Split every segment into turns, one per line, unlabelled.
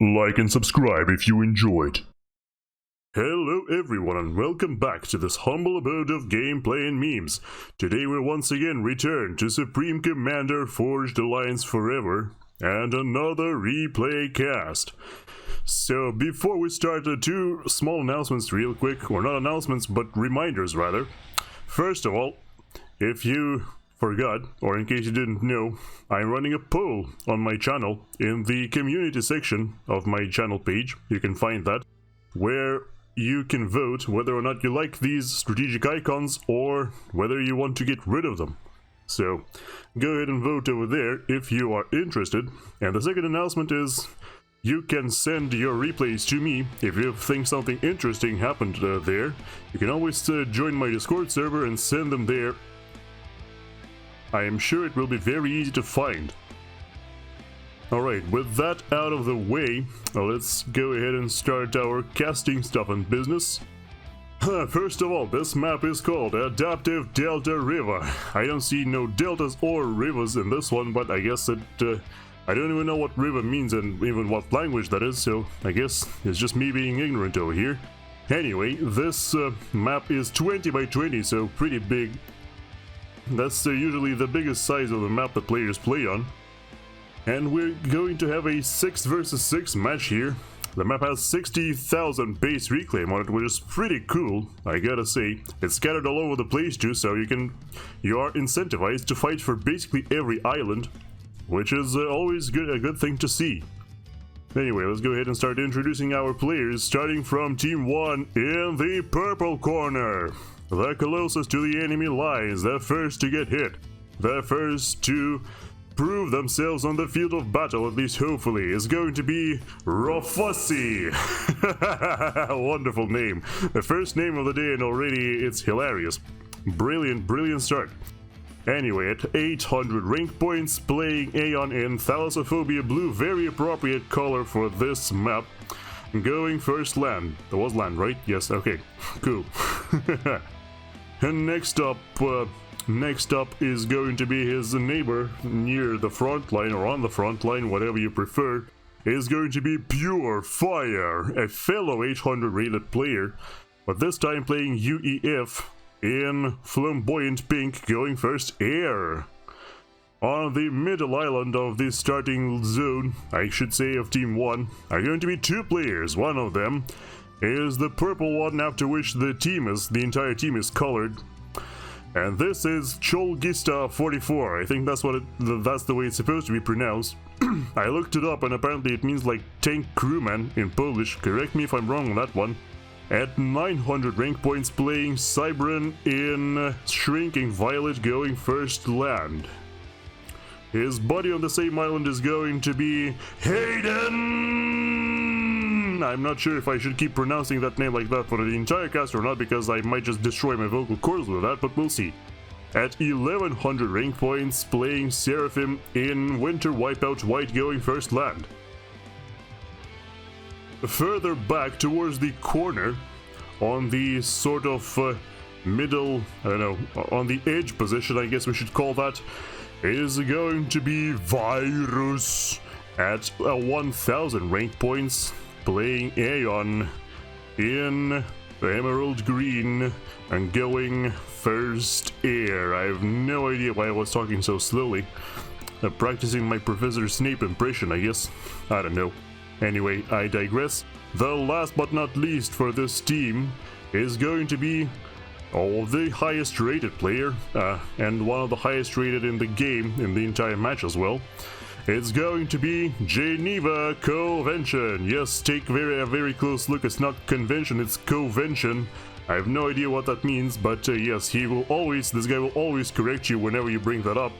Like and subscribe if you enjoyed. Hello everyone and welcome back to this humble abode of gameplay and memes. Today we're once again returned to Supreme Commander Forged Alliance Forever and another replay cast. So before we start, two small announcements real quick, or not announcements but reminders rather. First of all, if you forgot, or in case you didn't know, I'm running a poll on my channel in the community section of my channel page. You can find that, where you can vote whether or not you like these strategic icons or whether you want to get rid of them. So go ahead and vote over there if you are interested. And the second announcement is you can send your replays to me if you think something interesting happened there. You can always join my Discord server and send them there. I am sure it will be very easy to find. Alright, with that out of the way, let's go ahead and start our casting stuff and business. First of all, this map is called Adaptive Delta Riva. I don't see no deltas or rivers in this one, but I guess it... I don't even know what river means and even what language that is, so I guess it's just me being ignorant over here. Anyway, this map is 20 by 20, so pretty big. That's usually the biggest size of the map that players play on. And we're going to have a 6 versus 6 match here. The map has 60,000 base reclaim on it, which is pretty cool, I gotta say. It's scattered all over the place too, so you are incentivized to fight for basically every island, which is always a good thing to see. Anyway, let's go ahead and start introducing our players, starting from Team 1 in the purple corner. The closest to the enemy lines, the first to get hit, the first to prove themselves on the field of battle, at least hopefully, is going to be Rufussy. Wonderful name. The first name of the day, and already it's hilarious. Brilliant start. Anyway, at 800 rank points, playing Aeon in Thalassophobia Blue, very appropriate color for this map. Going first land. There was land, right? Yes, okay, cool. And next up is going to be his neighbor near the front line, or on the front line, whatever you prefer, is going to be PureFire, a fellow 800 rated player, but this time playing UEF in flamboyant pink, going first air. On the middle island of the starting zone, I should say of Team 1, are going to be two players. One of them is the purple one, after which the entire team is colored. And this is Cholgista 44. I think that's the way it's supposed to be pronounced. I looked it up and apparently it means like tank crewman in Polish. Correct me if I'm wrong on that one. At 900 rank points, playing Cybran in Shrinking Violet, going first land. His buddy on the same island is going to be Haydennnnn. I'm not sure if I should keep pronouncing that name like that for the entire cast or not, because I might just destroy my vocal cords with that, but we'll see. At 1100 rank points, playing Seraphim in Winter Wipeout White, going first land. Further back towards the corner, on the sort of middle, I don't know, on the edge position, I guess we should call that, is going to be Virus at 1000 rank points, playing Aeon in Emerald Green and going first air. I have no idea why I was talking so slowly. Practicing my Professor Snape impression, I guess. I don't know. Anyway, I digress. The last but not least for this team is going to be the highest rated player, and one of the highest rated in the game, in the entire match as well. It's going to be GenevaCovention. Yes, take a very close look. It's not convention, it's covention. I have no idea what that means, but yes, this guy will always correct you whenever you bring that up.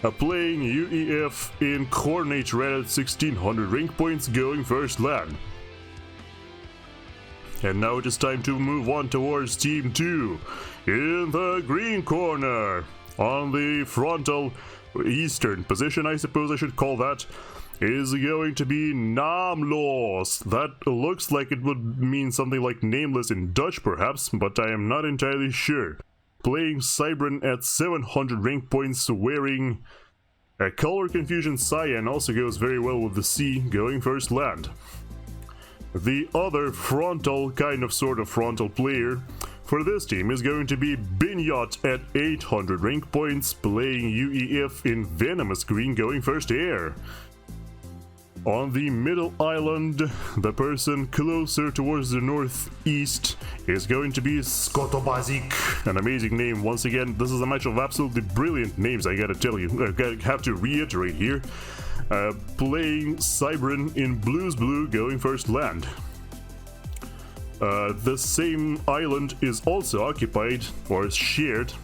Playing UEF in Coordinate Red at 1600 rank points, going first land. And now it is time to move on towards Team 2. In the green corner, on the frontal eastern position, I suppose I should call that, is going to be Naamlooz. That looks like it would mean something like nameless in Dutch perhaps, but I am not entirely sure. Playing Cybran at 700 rank points, wearing A color confusion cyan also goes very well with the sea, going first land. The other frontal, kind of sort of frontal player for this team is going to be Binyot at 800 rank points, playing UEF in Venomous Green, going first air. On the middle island, the person closer towards the northeast is going to be Skotobazik. An amazing name. Once again, this is a match of absolutely brilliant names, I gotta tell you. I have to reiterate here. Playing Cybran in Blues Blue, going first land. The same island is also occupied, or shared,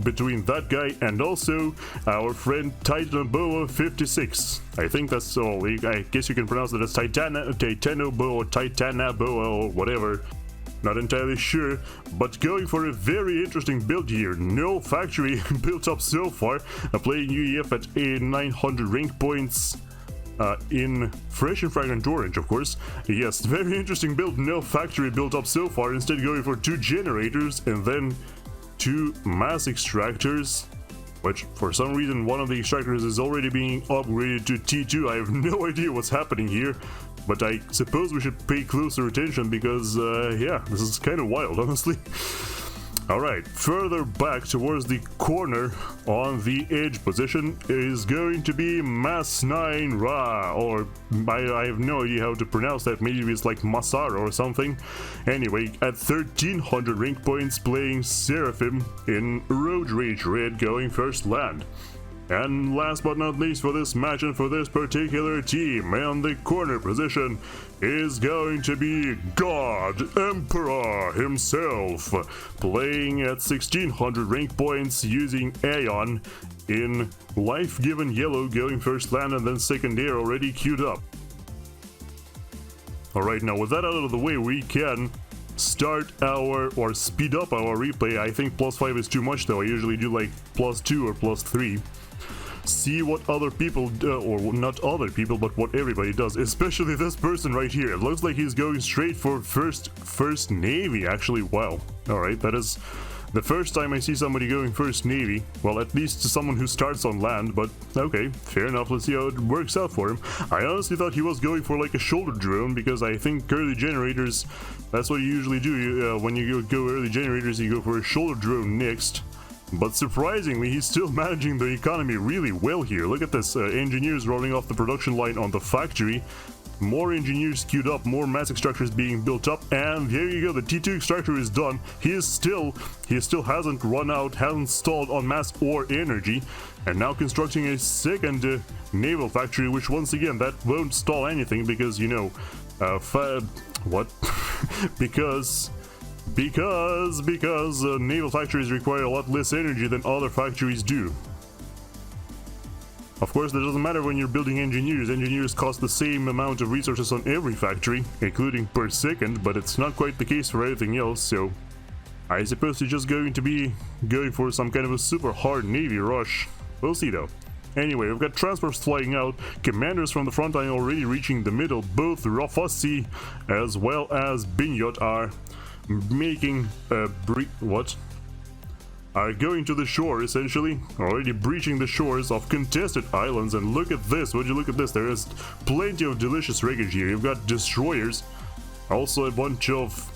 between that guy and also our friend Titanoboa56. I think that's all. I guess you can pronounce it as Titanoboa or Titanaboa or whatever. Not entirely sure, but going for a very interesting build here. No factory built up so far. Playing UEF at 900 rank points. In fresh and fragrant orange, of course. Yes, very interesting build. No factory built up so far. Instead going for 2 generators and then 2 mass extractors, which for some reason one of the extractors is already being upgraded to T2. I have no idea what's happening here, but I suppose we should pay closer attention because yeah, this is kind of wild, honestly. Alright, further back towards the corner on the edge position is going to be Mas 9 Ra, or I have no idea how to pronounce that. Maybe it's like Masara or something. Anyway, at 1300 rank points, playing Seraphim in Road Rage Red, going first land. And last but not least for this match and for this particular team, on the corner position is going to be God Emperor himself, playing at 1600 rank points using Aeon in Life Given Yellow, going first land and then second air already queued up. Alright, now with that out of the way, we can start our, or speed up our replay. I think +5 is too much though. I usually do like +2 or +3. See what other people do, or not other people, but what everybody does, especially this person right here. It looks like he's going straight for first Navy, actually. Wow. Alright, that is the first time I see somebody going first Navy. Well, at least someone who starts on land, but okay, fair enough. Let's see how it works out for him. I honestly thought he was going for like a shoulder drone, because I think early generators, that's what you usually do. When you go early generators, you go for a shoulder drone next. But surprisingly, he's still managing the economy really well here. Look at this, engineers rolling off the production line on the factory. More engineers queued up, more mass extractors being built up, and there you go, the T2 extractor is done. He still hasn't run out, hasn't stalled on mass or energy, and now constructing a second naval factory, which once again, that won't stall anything because, you know, because naval factories require a lot less energy than other factories do. Of course, that doesn't matter when you're building engineers. Engineers cost the same amount of resources on every factory, including per second, but it's not quite the case for everything else, so I suppose you're just going to be going for some kind of a super hard navy rush. We'll see though. Anyway, we've got transports flying out, commanders from the front line already reaching the middle. Both Rufussy as well as Binyot are making are going to the shore, essentially, already breaching the shores of contested islands. And look at this, would you look at this, there is plenty of delicious wreckage here. You've got destroyers, also a bunch of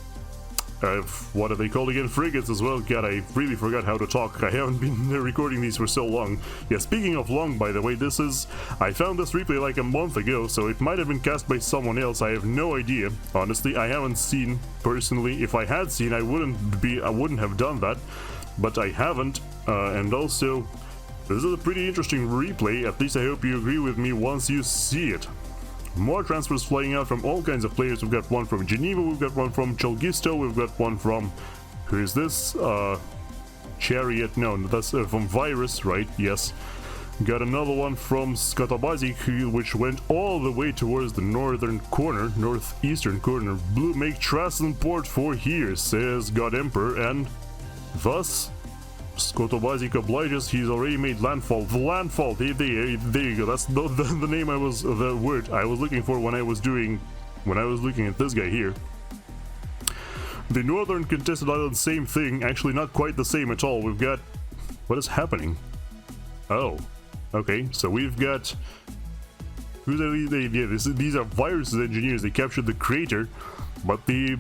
what are they called again, frigates as well. God, I really forgot how to talk. I haven't been recording these for so long. Yeah, speaking of long, by the way, I found this replay like a month ago, so it might have been cast by someone else. I have no idea. Honestly, I haven't seen personally. If I had seen, I wouldn't have done that, but I haven't. And also, this is a pretty interesting replay. At least I hope you agree with me once you see it. More transfers flying out from all kinds of players. We've got one from Geneva, we've got one from Chalgisto, we've got one from... who is this? Chariot? No, that's from Virus, right? Yes. Got another one from Skotobazik, which went all the way towards the northeastern corner. Blue make Traslin port for here, says God Emperor, and thus Skotobazik obliges. He's already made landfall. The landfall. There you go. That's the name the word I was looking for when I was looking at this guy here. The northern contested island, same thing. Actually, not quite the same at all. We've got, what is happening? Oh, Okay, so we've got... Who's these are Virus engineers. They captured the crater, but the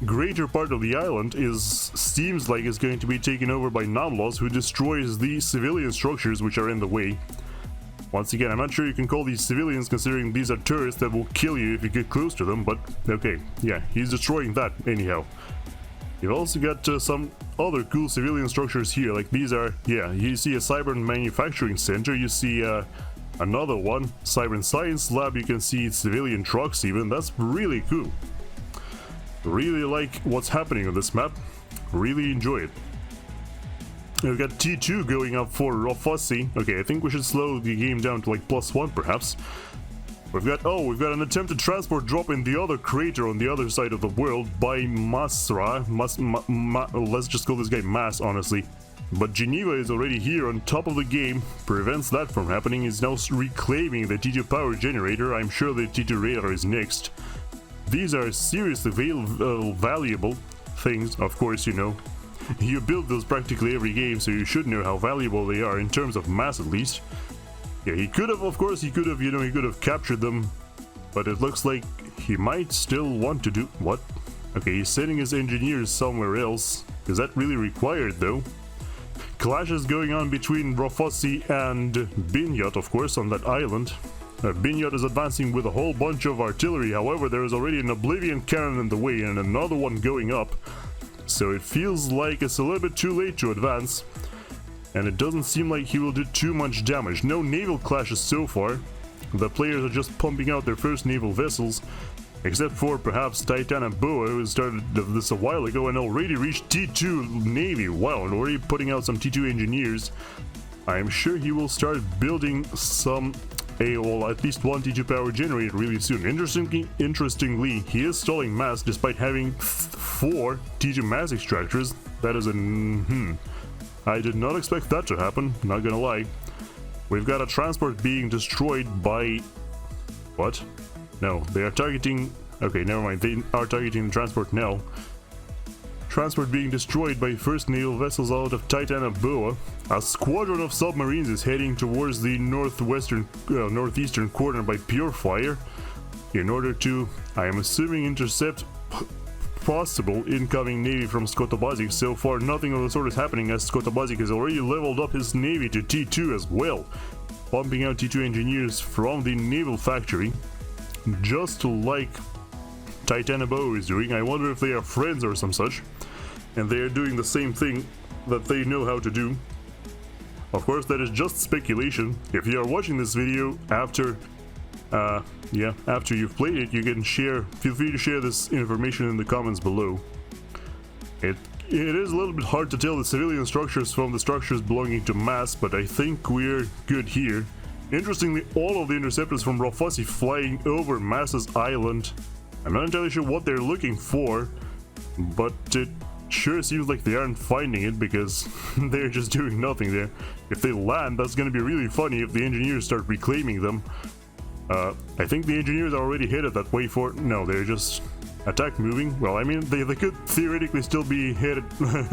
greater part of the island seems like it's going to be taken over by Naamlooz, who destroys the civilian structures which are in the way. Once again, I'm not sure you can call these civilians, considering these are tourists that will kill you if you get close to them, but okay, yeah, he's destroying that anyhow. You've also got some other cool civilian structures here, like these are, yeah, you see a Cybran manufacturing center, you see another one, Cybran Science Lab, you can see civilian trucks even. That's really cool. Really like what's happening on this map. Really enjoy it. We've got T2 going up for Rufussy. Okay, I think we should slow the game down to like +1 perhaps. We've got an attempted transport drop in the other crater on the other side of the world by Masra. Let's just call this guy Mas, honestly. But Geneva is already here on top of the game, prevents that from happening, is now reclaiming the T2 power generator. I'm sure the T2 radar is next. These are seriously valuable things, of course, you know. You build those practically every game, so you should know how valuable they are, in terms of mass at least. Yeah, he could have, of course, he could have captured them, but it looks like he might still want to do... What? Okay, he's sending his engineers somewhere else. Is that really required, though? Clashes going on between Rufussy and Binyot, of course, on that island. Binyot is advancing with a whole bunch of artillery, however, there is already an Oblivion cannon in the way and another one going up. So it feels like it's a little bit too late to advance. And it doesn't seem like he will do too much damage. No naval clashes so far. The players are just pumping out their first naval vessels. Except for perhaps Titan and Boa, who started this a while ago and already reached T2 Navy. Wow, and already putting out some T2 engineers. I'm sure he will start building some, well, at least one T2 power generator really soon. Interestingly, he is stalling mass despite having 4 T2 mass extractors. That is I did not expect that to happen, not gonna lie. We've got a transport being destroyed by... What? No, they are targeting... Okay, never mind, they are targeting the transport now. Transport being destroyed by first naval vessels out of Titan and Boa. A squadron of submarines is heading towards the northeastern corner by PureFire in order to, I am assuming, intercept possible incoming navy from Skotobazik. So far, nothing of the sort is happening, as Skotobazik has already leveled up his navy to T2 as well, pumping out T2 engineers from the naval factory, just like Titanabo is doing. I wonder if they are friends or some such, and they are doing the same thing that they know how to do. Of course, that is just speculation. If you are watching this video after after you've played it, you can feel free to share this information in the comments below. It is a little bit hard to tell the civilian structures from the structures belonging to mass, but I think we're good here. Interestingly, all of the interceptors from Rufussy flying over Mass's island. I'm not entirely sure what they're looking for, but it sure seems like they aren't finding it, because they're just doing nothing there. If they land, that's gonna be really funny if the engineers start reclaiming them. I think the engineers are already headed that way for... No, they're just attack moving. Well, I mean, they could theoretically still be headed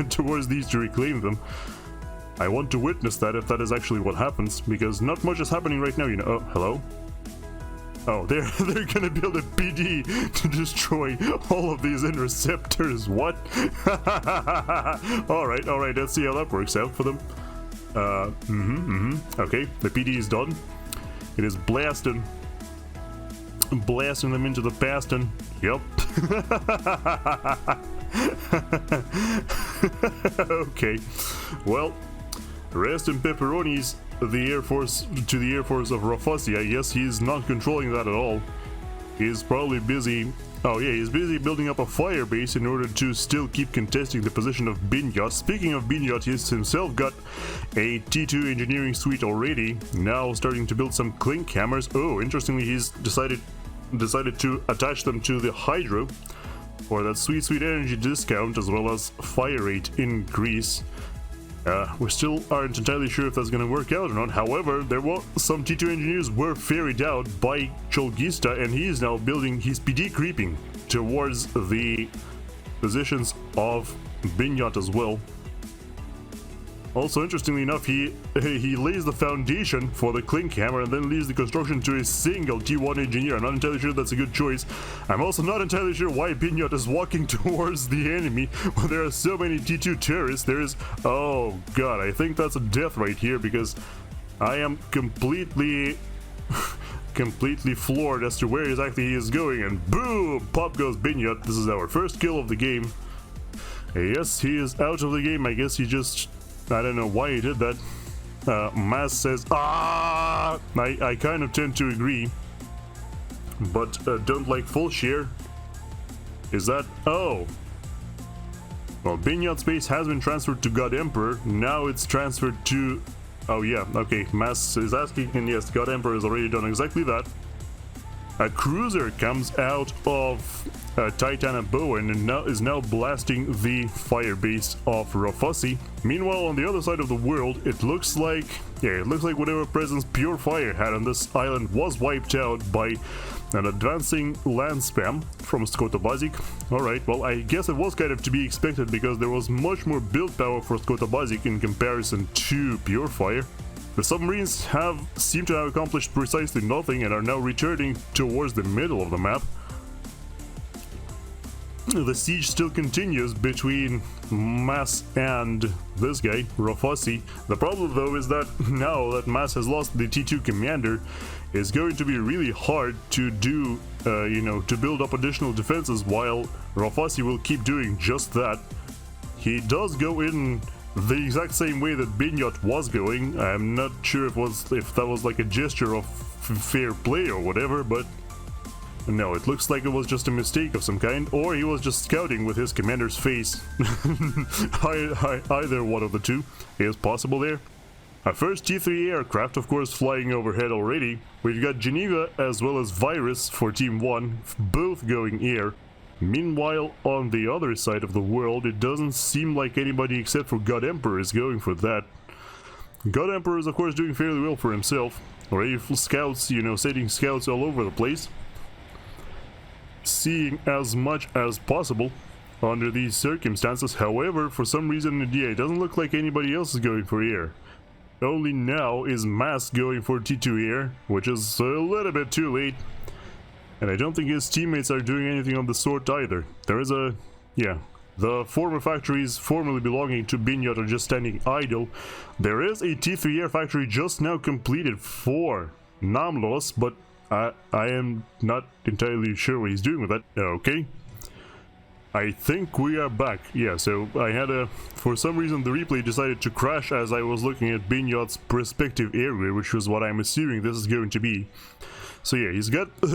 towards these to reclaim them. I want to witness that if that is actually what happens, because not much is happening right now, you know. Oh, hello? Oh, they're gonna build a PD to destroy all of these interceptors. What? Alright, let's see how that works out for them. Okay, the PD is done. It is blasting them into the bastion. Yep. Okay. Well, rest in pepperonis. The Air Force of Rufussy. I guess he's not controlling that at all. He's probably busy. Oh yeah, he's busy building up a fire base in order to still keep contesting the position of Binyot. Speaking of Binyot, he's himself got a T2 engineering suite already, now starting to build some clink hammers. Oh, interestingly, he's decided to attach them to the Hydro for that sweet energy discount, as well as fire rate increase. We still aren't entirely sure if that's going to work out or not. However, some T2 engineers were ferried out by Cholgista, and he is now building his PD creeping towards the positions of Binyot as well. Also, interestingly enough, he lays the foundation for the Clink Hammer and then leaves the construction to a single T1 engineer. I'm not entirely sure that's a good choice. I'm also not entirely sure why Binyot is walking towards the enemy when there are so many T2 terrorists. There's... oh god, I think that's a death right here, because I am completely floored as to where exactly he is going, and boom! Pop goes Binyot. This is our first kill of the game. Yes, he is out of the game. I guess he just... I don't know why he did that. Mass says, ah! I kind of tend to agree, but don't like full share. Is that... oh. Well, Binyot's base has been transferred to God Emperor. Now it's transferred to... oh yeah, okay, Mass is asking, and yes, God Emperor has already done exactly that. A cruiser comes out of Titan Bow and is now blasting the fire base of Rufussy. Meanwhile, on the other side of the world, it looks like whatever presence PureFire had on this island was wiped out by an advancing land spam from Skotobazik. Alright, well, I guess it was kind of to be expected, because there was much more build power for Skotobazik in comparison to PureFire. The submarines seem to have accomplished precisely nothing and are now returning towards the middle of the map. The siege still continues between Mass and this guy, Rufussy. The problem though is that now that Mass has lost the T2 commander, it's going to be really hard to do, to build up additional defenses, while Rufussy will keep doing just that. He does go in the exact same way that Binyot was going. I'm not sure if that was like a gesture of fair play or whatever, but no, it looks like it was just a mistake of some kind, or he was just scouting with his commander's face. Either one of the two is possible there. Our first T3 aircraft, of course, flying overhead already. We've got Geneva as well as Virus for Team 1, both going air. Meanwhile, on the other side of the world, it doesn't seem like anybody except for God Emperor is going for that. God Emperor is of course doing fairly well for himself. Already scouts, sending scouts all over the place. Seeing as much as possible under these circumstances. However, for some reason, it doesn't look like anybody else is going for air. Only now is Mass going for T2 air, which is a little bit too late. And I don't think his teammates are doing anything of the sort either. There is the former factories formerly belonging to Binyot are just standing idle. There is a T3 air factory just now completed for Naamlooz, but I am not entirely sure what he's doing with that. Okay. I think we are back. Yeah, so I had for some reason the replay decided to crash as I was looking at Binyot's prospective area, which was what I'm assuming this is going to be. So yeah, he's got 3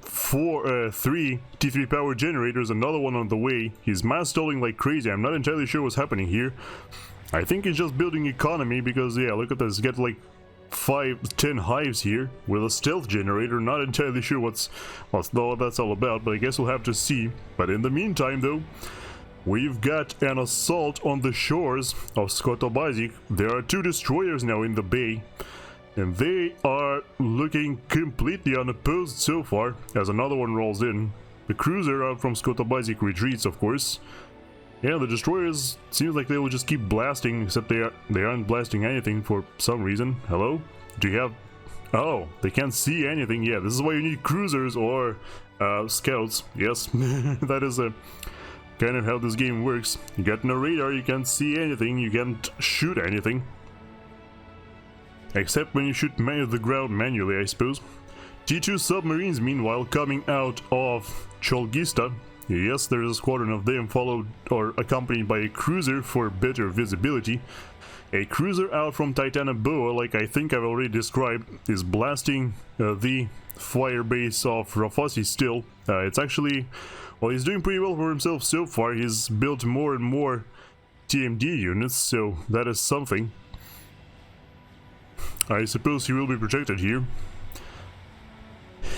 T3 power generators, another one on the way. He's mass stalling like crazy. I'm not entirely sure what's happening here. I think he's just building economy because, yeah, look at this. He's got like 5-10 hives here with a stealth generator. Not entirely sure what that's all about, but I guess we'll have to see. But in the meantime, though, we've got an assault on the shores of Skotobazik. There are 2 destroyers now in the bay, and they are looking completely unopposed so far, as another one rolls in. The cruiser out from Skotobazik retreats, of course. Yeah, the destroyers seems like they will just keep blasting, except they aren't blasting anything for some reason. Hello? Do you have... oh, they can't see anything. Yeah, this is why you need cruisers or scouts. Yes, that is kind of how this game works. You got no radar, you can't see anything, you can't shoot anything. Except when you shoot the ground manually, I suppose. T2 submarines, meanwhile, coming out of Cholgista. Yes, there is a squadron of them followed or accompanied by a cruiser for better visibility. A cruiser out from Titanoboa, like I think I've already described, is blasting the fire base of Rufussy still. It's actually... well, he's doing pretty well for himself so far. He's built more and more TMD units, so that is something. I suppose he will be protected here.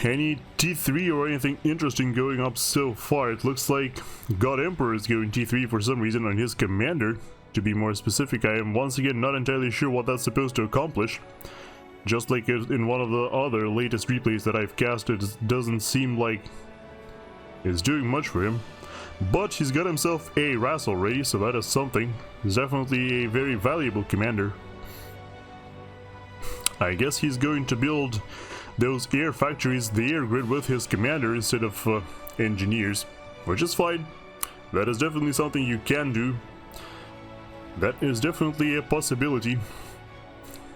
Any T3 or anything interesting going up so far? It looks like God Emperor is going T3 for some reason on his commander. To be more specific, I am once again not entirely sure what that's supposed to accomplish. Just like in one of the other latest replays that I've casted, it doesn't seem like it's doing much for him. But he's got himself a RAS already, so that is something. He's definitely a very valuable commander. I guess he's going to build those air factories, the air grid, with his commander instead of engineers, which is fine. That is definitely something you can do. That is definitely a possibility.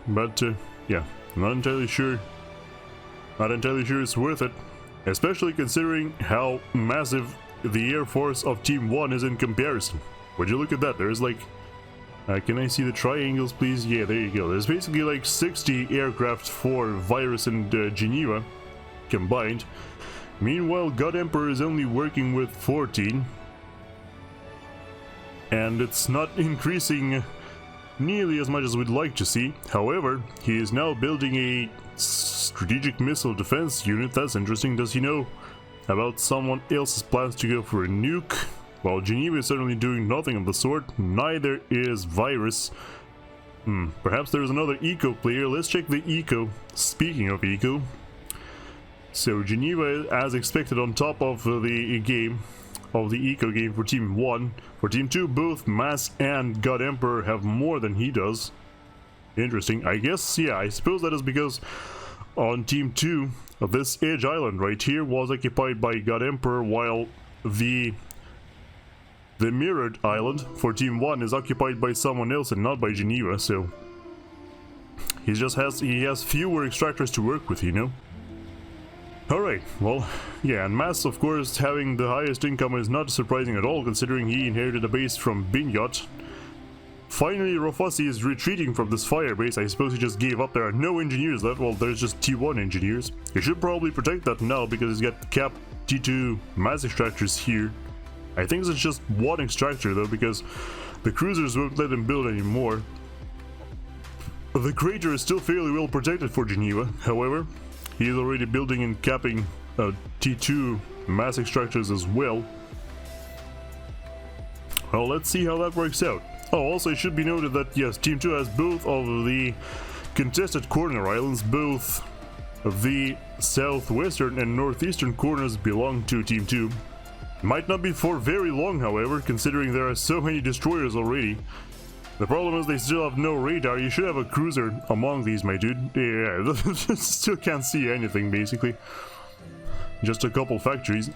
But yeah, not entirely sure. Not entirely sure it's worth it, especially considering how massive the air force of Team 1 is in comparison. Would you look at that? There's like... can I see the triangles, please? Yeah, there you go. There's basically like 60 aircraft for Virus and Geneva combined. Meanwhile, God Emperor is only working with 14. And it's not increasing nearly as much as we'd like to see. However, he is now building a strategic missile defense unit. That's interesting. Does he know about someone else's plans to go for a nuke? Well, Geneva is certainly doing nothing of the sort. Neither is Virus. Perhaps there's another eco player. Let's check the eco. Speaking of eco, so Geneva, as expected, on top of the game, of the eco game for Team 1. For Team 2, both Mass and God Emperor have more than he does. Interesting. I guess, yeah, I suppose that is because on Team 2, this Edge Island right here was occupied by God Emperor, while the Mirrored Island for Team 1 is occupied by someone else and not by Geneva, so he has fewer extractors to work with, you know. Alright, well, yeah, and Mass, of course, having the highest income is not surprising at all, considering he inherited a base from Binyot. Finally, Rufussy is retreating from this fire base. I suppose he just gave up. There are no engineers left. Well, there's just T1 engineers. He should probably protect that now, because he's got cap T2 mass extractors here. I think it's just one extractor, though, because the cruisers won't let him build anymore. The crater is still fairly well protected for Geneva, however. He is already building and capping T2 mass extractors as well. Well, let's see how that works out. Oh, also it should be noted that, yes, Team 2 has both of the contested corner islands. Both the southwestern and northeastern corners belong to Team 2. Might not be for very long, however, considering there are so many destroyers already. The problem is they still have no radar. You should have a cruiser among these, my dude. Yeah, still can't see anything, basically. Just a couple factories.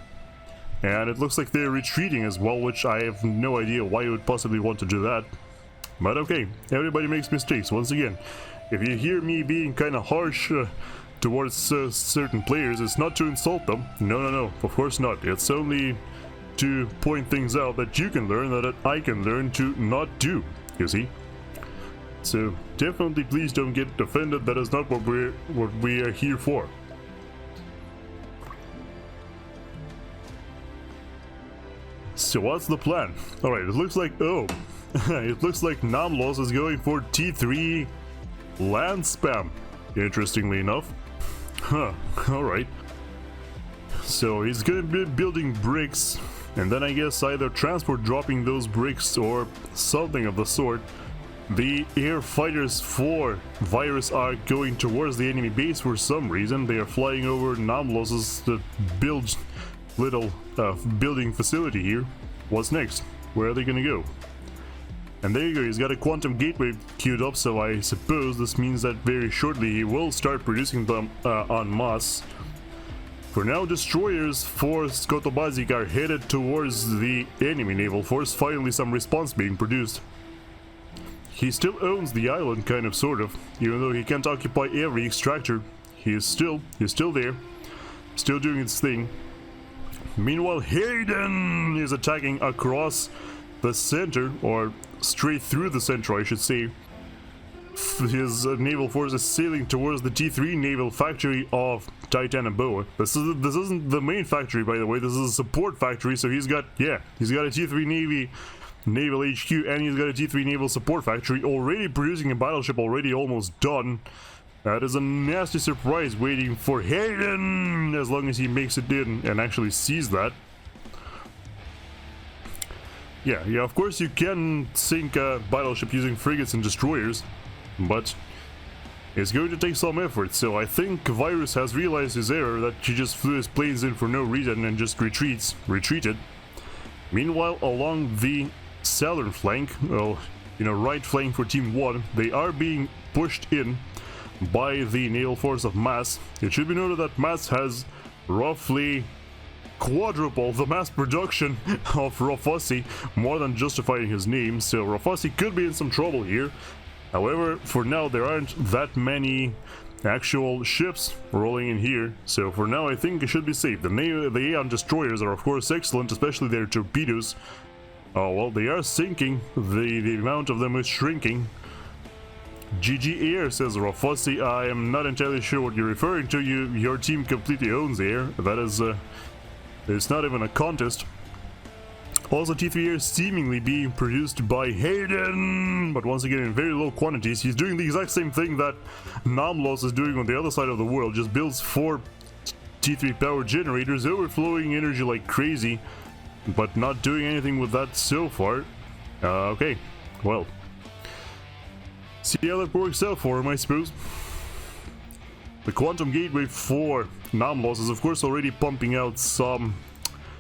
And it looks like they're retreating as well, which I have no idea why you would possibly want to do that. But okay, everybody makes mistakes. Once again, if you hear me being kind of harsh towards certain players, it's not to insult them. No, of course not. It's only to point things out that you can learn, that I can learn to not do. You see? So definitely please don't get offended. That is not what we are here for. So what's the plan? Alright, it looks like, it looks like Naamlooz is going for T3 land spam, interestingly enough. Huh, alright. So he's gonna be building bricks, and then I guess either transport dropping those bricks or something of the sort. The air fighters for Virus are going towards the enemy base for some reason. They are flying over Naamlooz's build little building facility here. What's next? Where are they gonna go? And there you go, he's got a quantum gateway queued up, so I suppose this means that very shortly he will start producing them en masse. For now, destroyers for Skotobazik are headed towards the enemy naval force. Finally, some response being produced. He still owns the island, kind of, sort of. Even though he can't occupy every extractor, he's still there, still doing its thing. Meanwhile, Haydennn is attacking across the center, or straight through the center, I should say. His naval force is sailing towards the T3 naval factory of Titan and Boa. This isn't the main factory, by the way. This is a support factory. So he's got a T3 Navy naval HQ, and he's got a T3 naval support factory already producing a battleship, already almost done. That is a nasty surprise waiting for Haydennn, as long as he makes it in and actually sees that. Yeah, of course you can sink a battleship using frigates and destroyers, but it's going to take some effort. So I think Virus has realized his error, that he just flew his planes in for no reason and just retreated. Meanwhile, along the southern flank, well, right flank for Team 1, they are being pushed in by the naval force of Mass. It should be noted that Mass has roughly quadruple the mass production of Rufussy, more than justifying his name, so Rufussy could be in some trouble here. However, for now there aren't that many actual ships rolling in here, so for now I think it should be safe. The Aeon destroyers are of course excellent, especially their torpedoes. Oh well, they are sinking, the amount of them is shrinking. GG Air, says Rufussy. I am not entirely sure what you're referring to. Your team completely owns air. That is it's not even a contest. Also, T3 Air seemingly being produced by Haydennnnn, but once again in very low quantities. He's doing the exact same thing that Naamlooz is doing on the other side of the world, just builds 4 T3 power generators, overflowing energy like crazy, but not doing anything with that so far. Okay, well, see how that works out for him, I suppose. The quantum gateway for Naamlooz is of course already pumping out some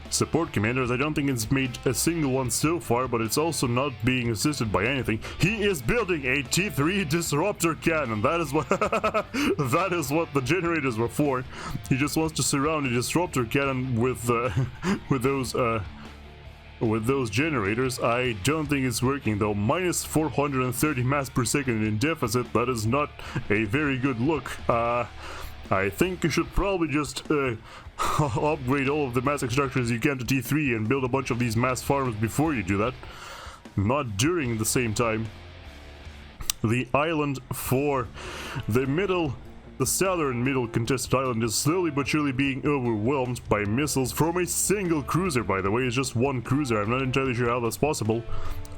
support commanders. I don't think it's made a single one so far, but it's also not being assisted by anything. He is building a T3 disruptor cannon. That is what that is what the generators were for. He just wants to surround a disruptor cannon with those generators. I don't think it's working though. Minus 430 mass per second in deficit. That is not a very good look. I think you should probably just upgrade all of the mass extractors you can to T3 and build a bunch of these mass farms before you do that. Not during the same time. The island for the southern middle contested island is slowly but surely being overwhelmed by missiles from a single cruiser, by the way. It's just one cruiser. I'm not entirely sure how that's possible.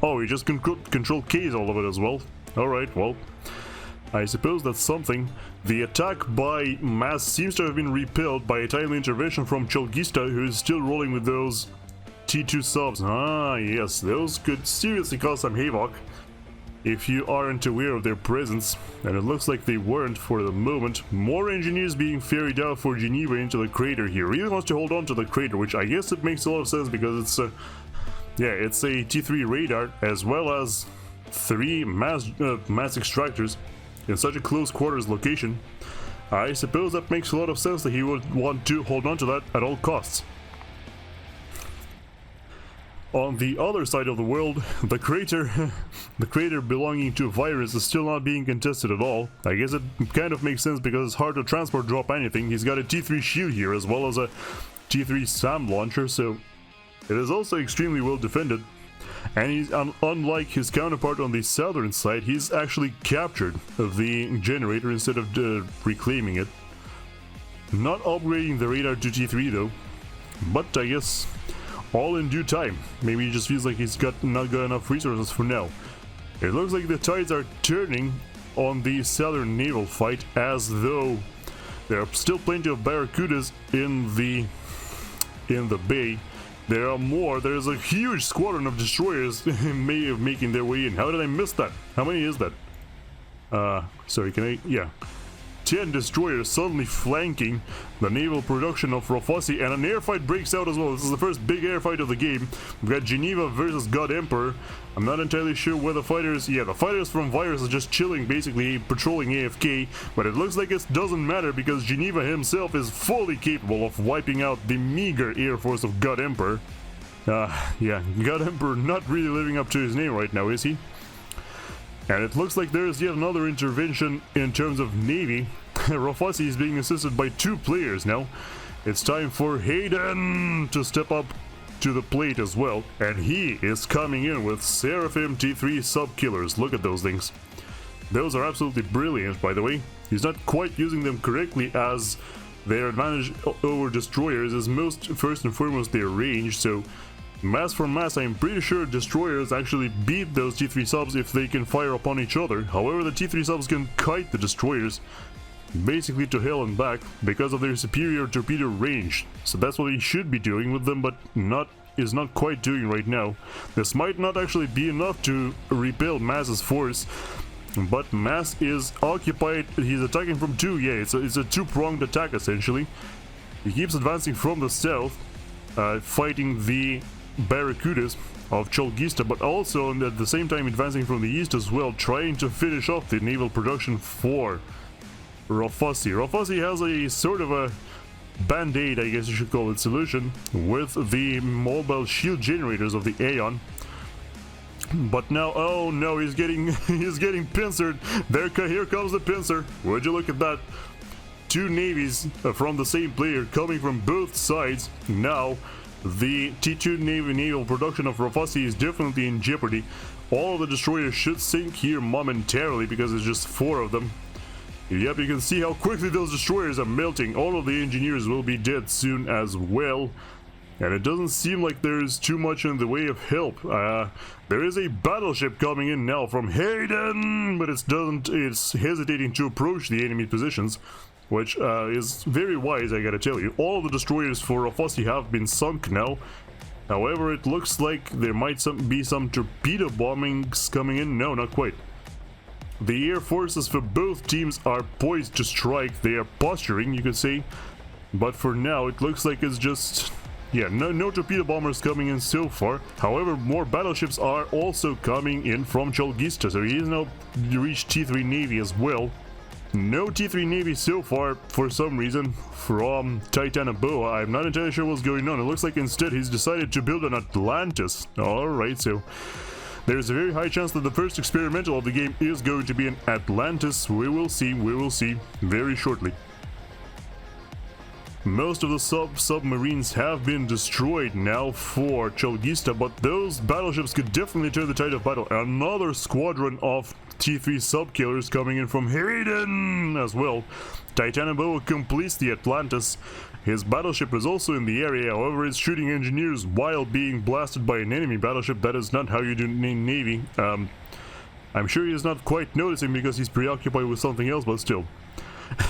Oh, he just control K's all of it as well. Alright, well, I suppose that's something. The attack by Mass seems to have been repelled by a timely intervention from Cholgista, who is still rolling with those T2 subs. Ah, yes, those could seriously cause some havoc if you aren't aware of their presence, and it looks like they weren't for the moment. More engineers being ferried out for Geneva into the crater here. Really wants to hold on to the crater, which I guess it makes a lot of sense because it's it's a T3 radar as well as 3 mass extractors in such a close quarters location. I suppose that makes a lot of sense that he would want to hold on to that at all costs. On the other side of the world, the crater belonging to Virus is still not being contested at all. I guess it kind of makes sense because it's hard to transport drop anything. He's got a T3 shield here as well as a T3 SAM launcher, so it is also extremely well defended. And he's unlike his counterpart on the southern side, he's actually captured the generator instead of reclaiming it. Not upgrading the radar to T3 though, but I guess all in due time. Maybe he just feels like he's not got enough resources for now. It looks like the tides are turning on the southern naval fight, as though there are still plenty of barracudas in the bay. There are more. There's a huge squadron of destroyers making their way in. How did I miss that? How many is that? Sorry, can I? Yeah. 10 destroyers suddenly flanking the naval production of Rufussy, and an airfight breaks out as well. This is the first big airfight of the game. We've got Geneva versus God Emperor. I'm not entirely sure where the fighters... Yeah, the fighters from Virus are just chilling, basically patrolling AFK, but it looks like it doesn't matter because Geneva himself is fully capable of wiping out the meager air force of God Emperor. Yeah, God Emperor not really living up to his name right now, is he? And it looks like there's yet another intervention in terms of Navy. Rufussy is being assisted by 2 players now. It's time for Haydennnnn to step up to the plate as well. And he is coming in with Seraphim T3 sub-killers. Look at those things. Those are absolutely brilliant, by the way. He's not quite using them correctly, as their advantage over destroyers is first and foremost their range, so mass for mass, I'm pretty sure destroyers actually beat those T3 subs if they can fire upon each other. However, the T3 subs can kite the destroyers basically to hell and back because of their superior torpedo range. So that's what he should be doing with them, but is not quite doing right now. This might not actually be enough to repel Mass's force, but Mass is occupied. He's attacking from 2. Yeah, it's a 2-pronged attack essentially. He keeps advancing from the south, fighting the barracudas of Cholgista, but also at the same time advancing from the east as well, trying to finish off the naval production for Rufussy. Rufussy has a sort of a band-aid, I guess you should call it, solution with the mobile shield generators of the Aeon. But now, oh no, he's getting pincered. Here comes the pincer. Would you look at that? Two navies from the same player coming from both sides. Now, the T2 naval production of Rufussy is definitely in jeopardy. All of the destroyers should sink here momentarily because it's just 4 of them. Yep, you can see how quickly those destroyers are melting. All of the engineers will be dead soon as well. And it doesn't seem like there's too much in the way of help. There is a battleship coming in now from Haydennnnn, but it's hesitating to approach the enemy positions, which is very wise, I gotta tell you. All the destroyers for Rufussy have been sunk now. However, it looks like there might be some torpedo bombings coming in. No, not quite. The air forces for both teams are poised to strike. They are posturing, you could say. But for now, it looks like it's just... yeah, no torpedo bombers coming in so far. However, more battleships are also coming in from Cholgista, so he has now reached T3 Navy as well. No T3 Navy so far, for some reason, from Titanoboa. I'm not entirely sure what's going on. It looks like instead he's decided to build an Atlantis. Alright, so there's a very high chance that the first experimental of the game is going to be an Atlantis. We will see very shortly. Most of the submarines have been destroyed now for Cholgista, but those battleships could definitely turn the tide of battle. Another squadron of T3 sub-killers coming in from Haydennnnn as well. Titanoboa completes the Atlantis. His battleship is also in the area, however it's shooting engineers while being blasted by an enemy battleship. That is not how you do Navy. I'm sure he is not quite noticing because he's preoccupied with something else, but still.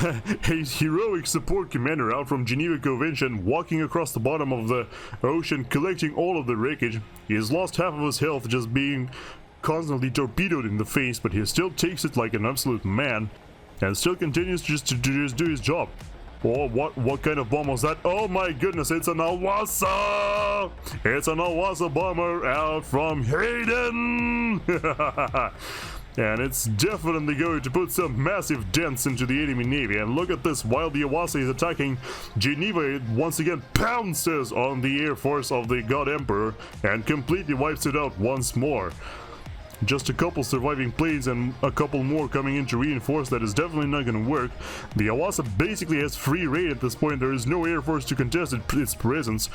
A heroic support commander out from GenevaCovention walking across the bottom of the ocean collecting all of the wreckage. He has lost half of his health just being constantly torpedoed in the face, but he still takes it like an absolute man and still continues to just do his job. Oh, what kind of bomb was that? Oh my goodness, it's an Awasa! It's an Awasa bomber out from Haydennnnn! And it's definitely going to put some massive dents into the enemy navy. And look at this, while the Awasa is attacking, Geneva once again pounces on the air force of the God Emperor and completely wipes it out once more. Just a couple surviving planes and a couple more coming in to reinforce. That is definitely not going to work. The Awasa basically has free reign at this point. There is no air force to contest its presence.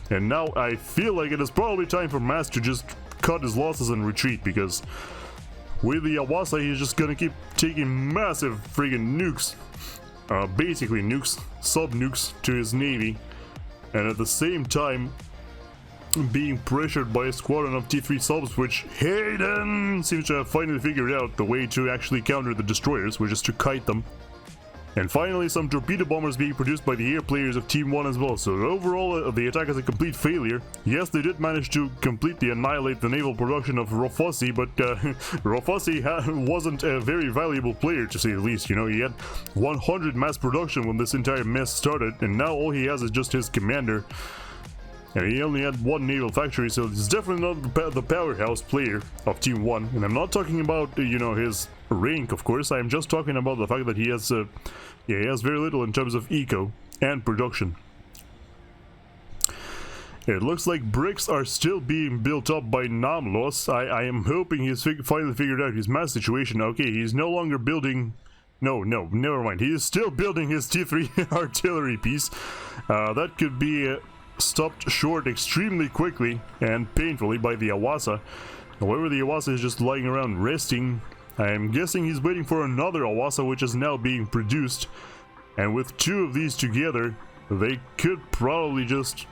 And now I feel like it is probably time for Mass to just cut his losses and retreat, because with the Awasa, he's just gonna keep taking massive friggin' nukes. Basically nukes, sub-nukes to his navy. And at the same time, being pressured by a squadron of T3 subs, which Haydennnnn seems to have finally figured out the way to actually counter the destroyers, which is to kite them. And finally, some torpedo bombers being produced by the air players of Team 1 as well. So overall, the attack is a complete failure. Yes, they did manage to completely annihilate the naval production of Rufussy, but Rufussy wasn't a very valuable player, to say the least. You know, he had 100 mass production when this entire mess started, and now all he has is just his commander. And he only had 1 naval factory, so he's definitely not the powerhouse player of Team 1. And I'm not talking about, you know, his rank, of course. I'm just talking about the fact that he has, he has very little in terms of eco and production. It looks like bricks are still being built up by Naamlooz. I am hoping he's finally figured out his mass situation. Okay, he's no longer building... No, never mind. He is still building his T3 artillery piece. That could be... stopped short extremely quickly and painfully by the Awasa. However, the Awasa is just lying around resting. I'm guessing he's waiting for another Awasa, which is now being produced. And with 2 of these together, they could probably just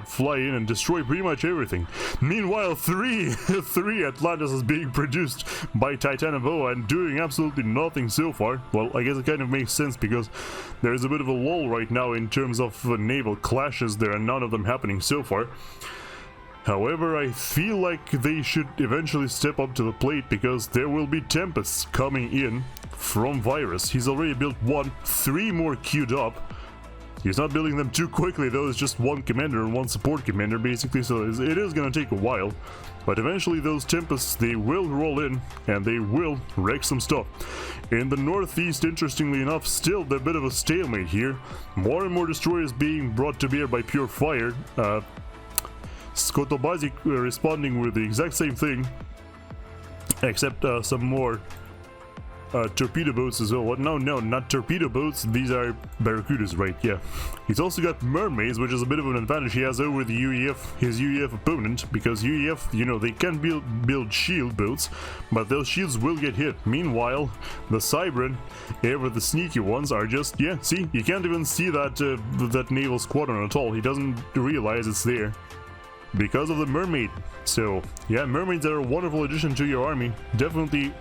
fly in and destroy pretty much everything. Meanwhile, three Atlantis is being produced by Titanoboa and doing absolutely nothing so far. Well, I guess it kind of makes sense because there is a bit of a lull right now in terms of naval clashes. There are none of them happening so far. However, I feel like they should eventually step up to the plate because there will be tempests coming in from Virus. He's already built 1, 3 more queued up. He's not building them too quickly though, it's just one commander and one support commander basically, so it is gonna take a while. But eventually those Tempests, they will roll in and they will wreck some stuff. In the northeast, interestingly enough, still a bit of a stalemate here. More and more destroyers being brought to bear by PureFire. Skotobazik responding with the exact same thing, except some more torpedo boats as well. No, not torpedo boats, these are barracudas, right? Yeah. He's also got mermaids, which is a bit of an advantage he has over the his UEF opponent, because UEF, you know, they can build shield boats, but those shields will get hit. Meanwhile, the Cybran, ever the sneaky ones, are just, yeah, see, you can't even see that that naval squadron at all. He doesn't realize it's there because of the mermaid. So yeah, mermaids are a wonderful addition to your army. Definitely.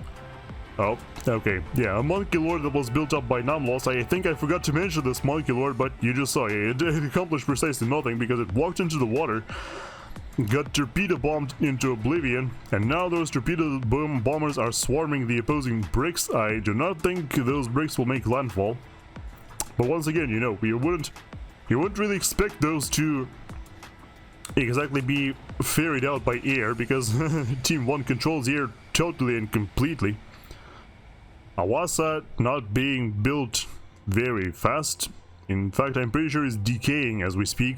Oh, okay. Yeah, a Monkey Lord that was built up by Naamlooz. I think I forgot to mention this Monkey Lord, but you just saw it. It accomplished precisely nothing because it walked into the water, got torpedo bombed into oblivion, and now those torpedo bombers are swarming the opposing bricks. I do not think those bricks will make landfall. But once again, you know, you wouldn't really expect those to exactly be ferried out by air, because Team 1 controls air totally and completely. Awasa not being built very fast. In fact, I'm pretty sure he's decaying as we speak.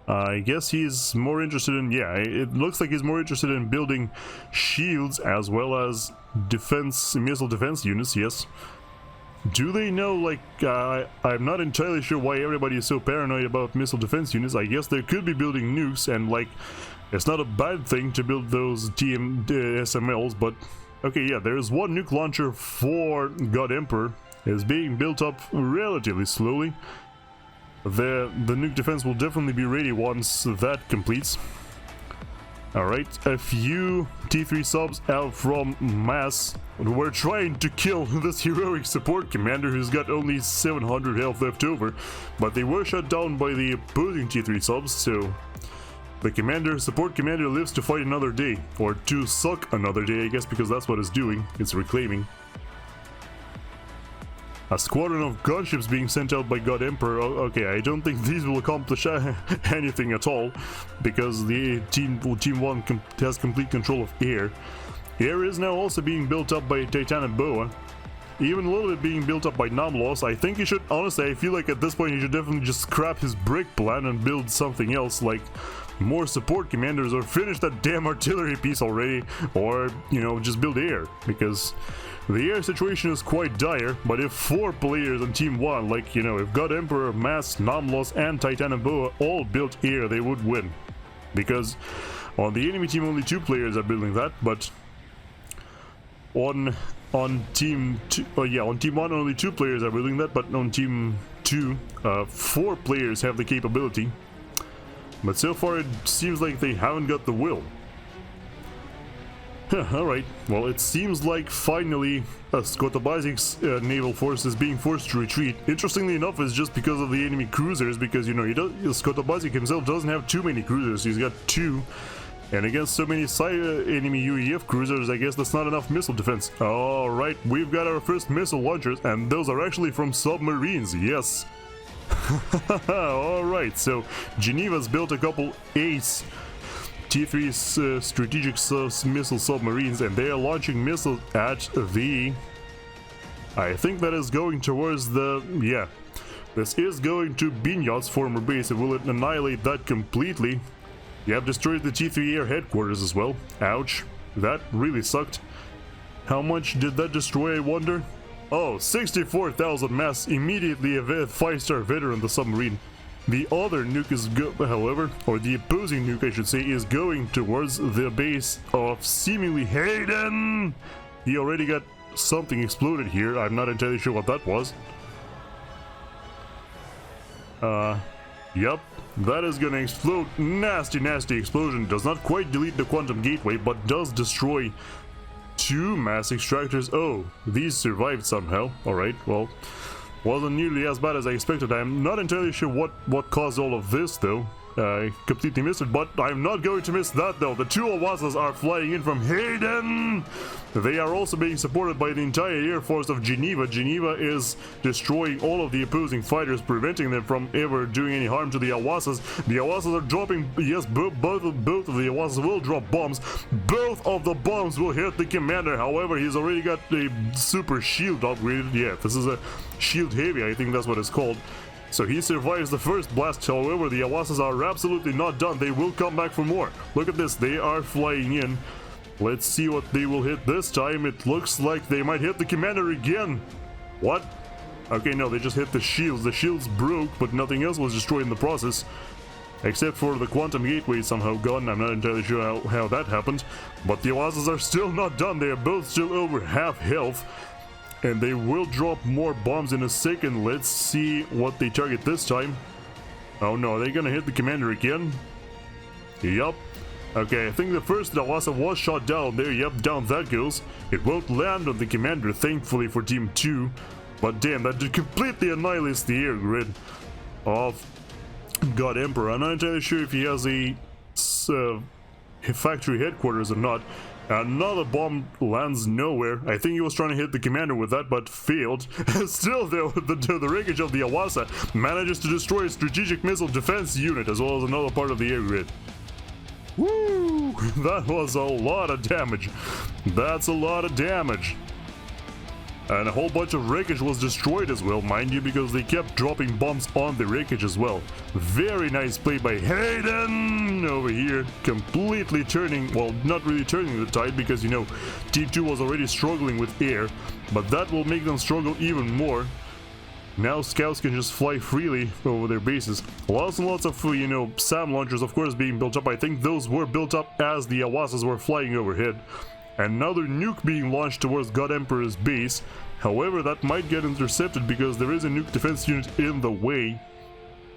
I guess he's more interested in, yeah, it looks like he's more interested in building shields as well as missile defense units, yes. Do they know, like, I'm not entirely sure why everybody is so paranoid about missile defense units. I guess they could be building nukes, and, like, it's not a bad thing to build those SMLs, but okay, yeah, there's one nuke launcher for God Emperor. Is being built up relatively slowly. The nuke defense will definitely be ready once that completes. Alright, a few T3 subs out from mass. We're trying to kill this heroic support commander who's got only 700 health left over, but they were shut down by the opposing T3 subs, so the support commander lives to fight another day, or to suck another day, I guess, because that's what it's doing. It's reclaiming. A squadron of gunships being sent out by God Emperor. Okay, I don't think these will accomplish anything at all, because the Team 1 has complete control of air. Air is now also being built up by Titanic Boa. Even a little bit being built up by Naamlooz. I think he should, honestly, I feel like at this point he should definitely just scrap his brick plan and build something else, like more support commanders, or finish that damn artillery piece already, or, you know, just build air, because the air situation is quite dire. But if 4 players on Team 1, like, you know, if God Emperor, Mass, Naamlooz, and Titanic Boa all built air, they would win. Because on the enemy team only 2 players are building that, but on Team 2, on Team 1 only 2 players are building that, but on Team 2, 4 players have the capability. But so far it seems like they haven't got the will. Alright, well, it seems like finally Skotobazik's naval force is being forced to retreat. Interestingly enough, it's just because of the enemy cruisers, because, you know, Skotobazik himself doesn't have too many cruisers. He's got 2, and against so many enemy UEF cruisers, I guess that's not enough missile defense. Alright, we've got our first missile launchers, and those are actually from submarines, yes. Alright, so Geneva's built a couple Ace T3 strategic missile submarines, and they are launching missiles at the... I think that is going towards the... yeah. This is going to Binyot's former base, and will it annihilate that completely? You have destroyed the T3 air headquarters as well. Ouch. That really sucked. How much did that destroy, I wonder? Oh, 64,000 mass, immediately a 5-star veteran, the submarine. The other nuke is however, or the opposing nuke I should say, is going towards the base of seemingly Haydennn. He already got something exploded here. I'm not entirely sure what that was. Yep, that is gonna explode. Nasty, nasty explosion. Does not quite delete the quantum gateway, but does destroy 2 mass extractors. Oh, these survived somehow. Alright, well, wasn't nearly as bad as I expected. I'm not entirely sure what caused all of this, though. completely missed it, but I'm not going to miss that though. The 2 Awasas are flying in from Haydennnnn. They are also being supported by the entire air force of Geneva. Geneva is destroying all of the opposing fighters, preventing them from ever doing any harm to the Awasas. The Awasas are dropping, yes, both of the Awasas will drop bombs. Both of the bombs will hit the commander. However, he's already got a super shield upgraded. Yeah, this is a shield heavy, I think that's what it's called. So he survives the first blast. However, the Awasas are absolutely not done. They will come back for more. Look at this, they are flying in. Let's see what they will hit this time. It looks like they might hit the commander again. What? Okay, no, they just hit the shields. The shields broke, but nothing else was destroyed in the process. Except for the quantum gateway somehow gone. I'm not entirely sure how that happened. But the Awasas are still not done. They are both still over half health. And they will drop more bombs in a second. Let's see what they target this time. Oh no, are they gonna hit the commander again? Yup. Okay, I think the first Awasa was shot down there. Yep, down that goes. It won't land on the commander, thankfully for Team 2. But damn, that completely annihilates the air grid of God Emperor. I'm not entirely sure if he has a factory headquarters or not. Another bomb lands nowhere. I think he was trying to hit the commander with that, but failed. Still, though, the wreckage of the Awasa manages to destroy a strategic missile defense unit as well as another part of the air grid. Woo! That was a lot of damage. That's a lot of damage. And a whole bunch of wreckage was destroyed as well, mind you, because they kept dropping bombs on the wreckage as well. Very nice play by Haydennnnn over here, completely turning, well, not really turning the tide, because, you know, Team 2 was already struggling with air, but that will make them struggle even more. Now scouts can just fly freely over their bases. Lots and lots of, you know, SAM launchers, of course, being built up. I think those were built up as the Awasas were flying overhead. Another nuke being launched towards God Emperor's base. However, that might get intercepted because there is a nuke defense unit in the way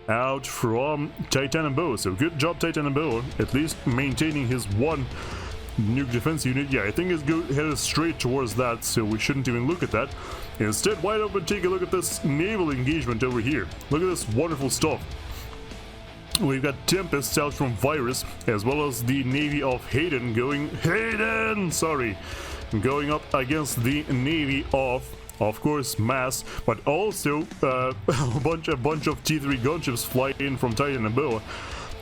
out from Titanoboa. So good job, Titanoboa, at least maintaining his one nuke defense unit. Yeah, I think it's headed straight towards that, so we shouldn't even look at that. Instead, why don't we take a look at this naval engagement over here? Look at this wonderful stuff. We've got Tempests out from Virus, as well as the Navy of Haydennnnn going up against the Navy of course, Mass, but also a bunch of T3 gunships fly in from Titanoboa.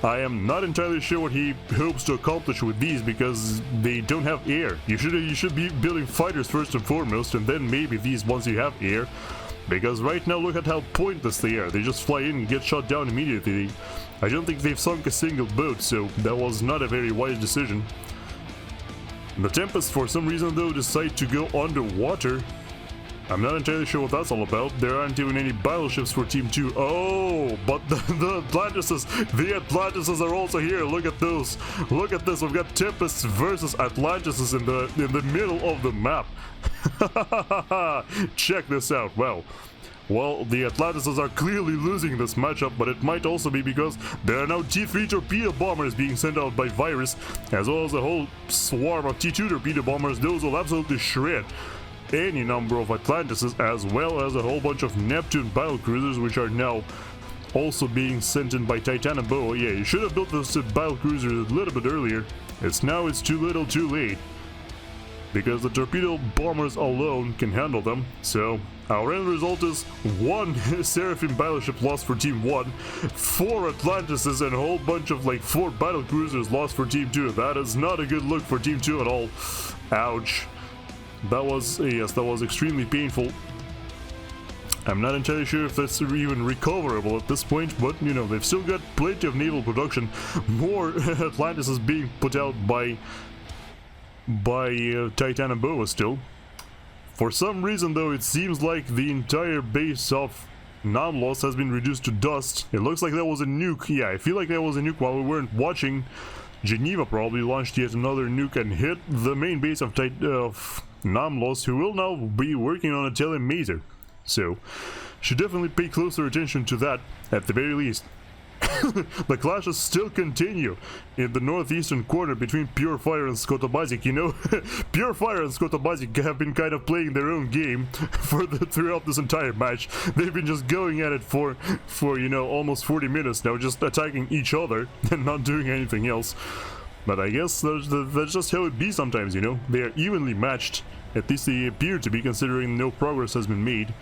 I am not entirely sure what he hopes to accomplish with these because they don't have air. You should be building fighters first and foremost, and then maybe these once you have air. Because right now, look at how pointless they are. They just fly in and get shot down immediately. I don't think they've sunk a single boat, so that was not a very wise decision. The Tempests, for some reason though, decide to go underwater. I'm not entirely sure what that's all about. There aren't even any battleships for Team 2. Oh, but the Atlantises are also here. Look at those. Look at this. We've got Tempests versus Atlantises in the middle of the map. Check this out. Well, the Atlantises are clearly losing this matchup, but it might also be because there are now T3 torpedo bombers being sent out by Virus, as well as a whole swarm of T2 torpedo bombers. Those will absolutely shred any number of Atlantises, as well as a whole bunch of Neptune battlecruisers, which are now also being sent in by Titanoboa. Yeah, you should have built those battlecruisers a little bit earlier. It's too little too late, because the torpedo bombers alone can handle them. So our end result is 1 Seraphim battleship lost for Team 1, 4 Atlantises, and a whole bunch of like 4 battlecruisers lost for Team 2. That is not a good look for Team 2 at all. Ouch. That was, yes, that was extremely painful. I'm not entirely sure if that's even recoverable at this point, but, you know, they've still got plenty of naval production. More Atlantis is being put out by Titanoboa still. For some reason, though, it seems like the entire base of Naamlooz has been reduced to dust. It looks like that was a nuke. Yeah, I feel like that was a nuke while we weren't watching. Geneva probably launched yet another nuke and hit the main base of Naamlooz, who will now be working on a telemaser. So, should definitely pay closer attention to that, at the very least. the clashes still continue in the northeastern corner between PureFire and Skotobazik. You know, PureFire and Skotobazik have been kind of playing their own game throughout this entire match. They've been just going at it for you know, almost 40 minutes now, just attacking each other and not doing anything else. But I guess that's just how it be sometimes, you know. They are evenly matched. At least they appear to be, considering no progress has been made.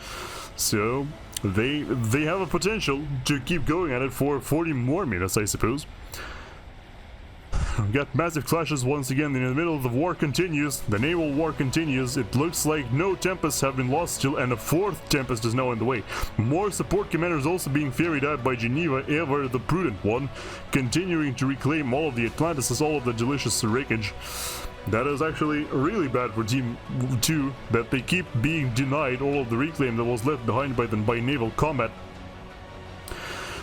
So they have a potential to keep going at it for 40 more minutes, I suppose. We've got massive clashes once again in the middle of the war continues. The naval war continues. It looks like no tempests have been lost still, and a fourth tempest is now in the way. More support commanders also being ferried out by Geneva, ever the prudent one, continuing to reclaim all of the Atlantis as all of the delicious wreckage. That is actually really bad for Team 2, that they keep being denied all of the reclaim that was left behind by naval combat.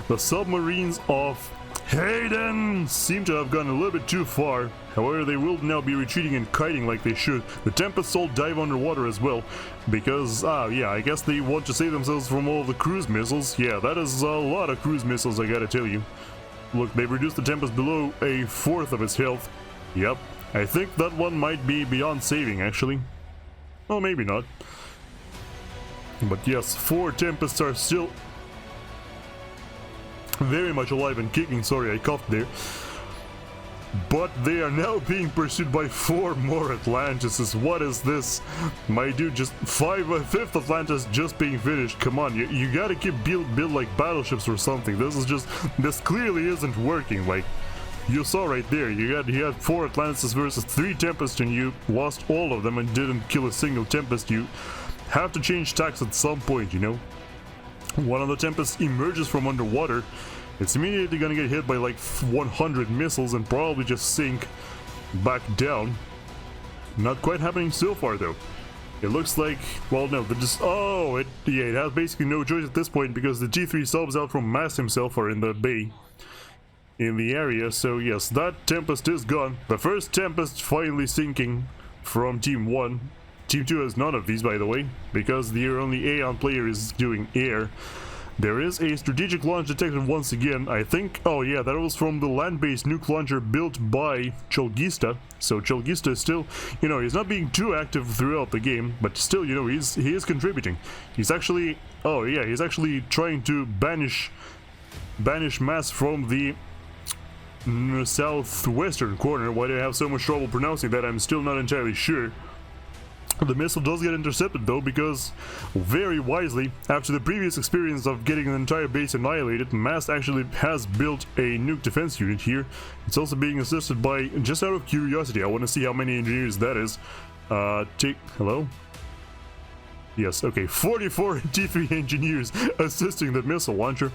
The submarines of Haydennnnn seem to have gone a little bit too far. However, they will now be retreating and kiting like they should. The Tempests all dive underwater as well, because, yeah, I guess they want to save themselves from all of the cruise missiles. Yeah, that is a lot of cruise missiles, I gotta tell you. Look, they've reduced the Tempest below a fourth of its health. Yep. I think that one might be beyond saving, actually. Oh, maybe not. But yes, 4 Tempests are still very much alive and kicking. Sorry, I coughed there. But they are now being pursued by 4 more Atlantises. What is this? My dude, just 5th Atlantis just being finished. Come on, you gotta keep build like battleships or something. This clearly isn't working. Like, you saw right there, you had 4 Atlantises versus 3 Tempests, and you lost all of them and didn't kill a single Tempest. You have to change tacks at some point, you know. One of the Tempests emerges from underwater. It's immediately gonna get hit by like 100 missiles and probably just sink back down. Not quite happening so far though. It looks like, well, no, it has basically no choice at this point, because the T3 subs out from Mast himself are in the bay, in the area. So yes, that Tempest is gone. The first Tempest finally sinking from Team 1. Team 2 has none of these, by the way, because the only Aeon player is doing air. There is a strategic launch detected once again. I think, oh yeah, that was from the land-based nuke launcher built by Cholgista. So Cholgista is still, you know, he's not being too active throughout the game, but still, you know, he is contributing. He's actually, oh yeah, he's actually trying to banish mass from the southwestern corner. Why do I have so much trouble pronouncing that? I'm still not entirely sure. The missile does get intercepted though, because very wisely, after the previous experience of getting an entire base annihilated, Mast actually has built a nuke defense unit here. It's also being assisted by, just out of curiosity, I want to see how many engineers that is. Hello? Yes, okay, 44 T3 engineers assisting the missile launcher.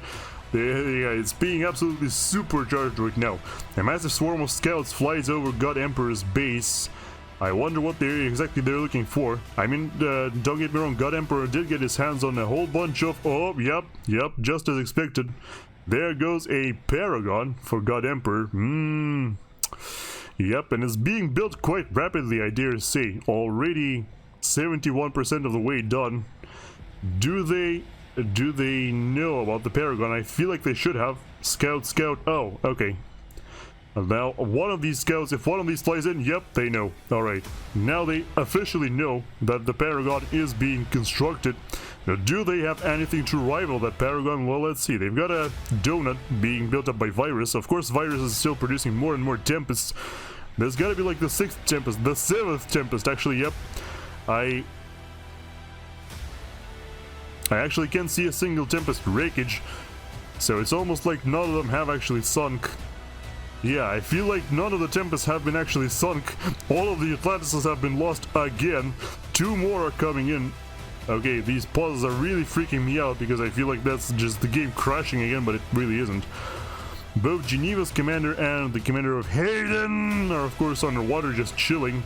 Yeah, it's being absolutely supercharged right now. A massive swarm of scouts flies over God Emperor's base. I wonder what exactly they're looking for. I mean, don't get me wrong, God Emperor did get his hands on a whole bunch of... Oh, yep, just as expected. There goes a Paragon for God Emperor. Yep, and it's being built quite rapidly, I dare say. Already 71% of the way done. Do they know about the Paragon? I feel like they should have. Scout. Oh, okay. Now, one of these scouts, if one of these flies in, yep, they know. Alright, now they officially know that the Paragon is being constructed. Now, do they have anything to rival that Paragon? Well, let's see. They've got a donut being built up by Virus. Of course, Virus is still producing more and more Tempests. There's gotta be like the 6th Tempest, the 7th Tempest, actually, yep. I actually can't see a single Tempest wreckage, so it's almost like none of them have actually sunk. Yeah, I feel like none of the Tempests have been actually sunk. All of the Atlantises have been lost again. 2 more are coming in. Okay, these pauses are really freaking me out, because I feel like that's just the game crashing again, but it really isn't. Both Geneva's commander and the commander of Haydennnnn are of course underwater, just chilling.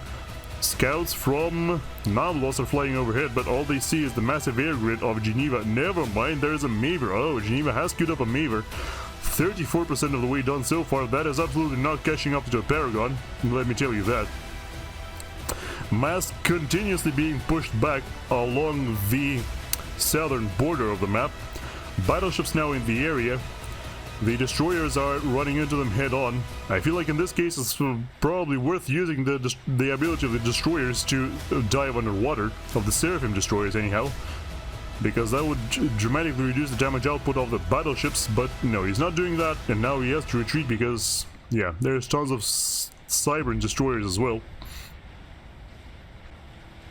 Scouts from Naamlooz are flying overhead, but all they see is the massive air grid of Geneva. Never mind, there's a Maver. Oh, Geneva has queued up a Maver. 34% of the way done so far. That is absolutely not catching up to a Paragon, let me tell you that. Mast continuously being pushed back along the southern border of the map. Battleships now in the area. the destroyers are running into them head on. I feel like in this case it's probably worth using the ability of the destroyers to dive underwater, of the Seraphim destroyers anyhow, because that would dramatically reduce the damage output of the battleships. But no, he's not doing that, and now he has to retreat because, yeah, there's tons of Cybran destroyers as well.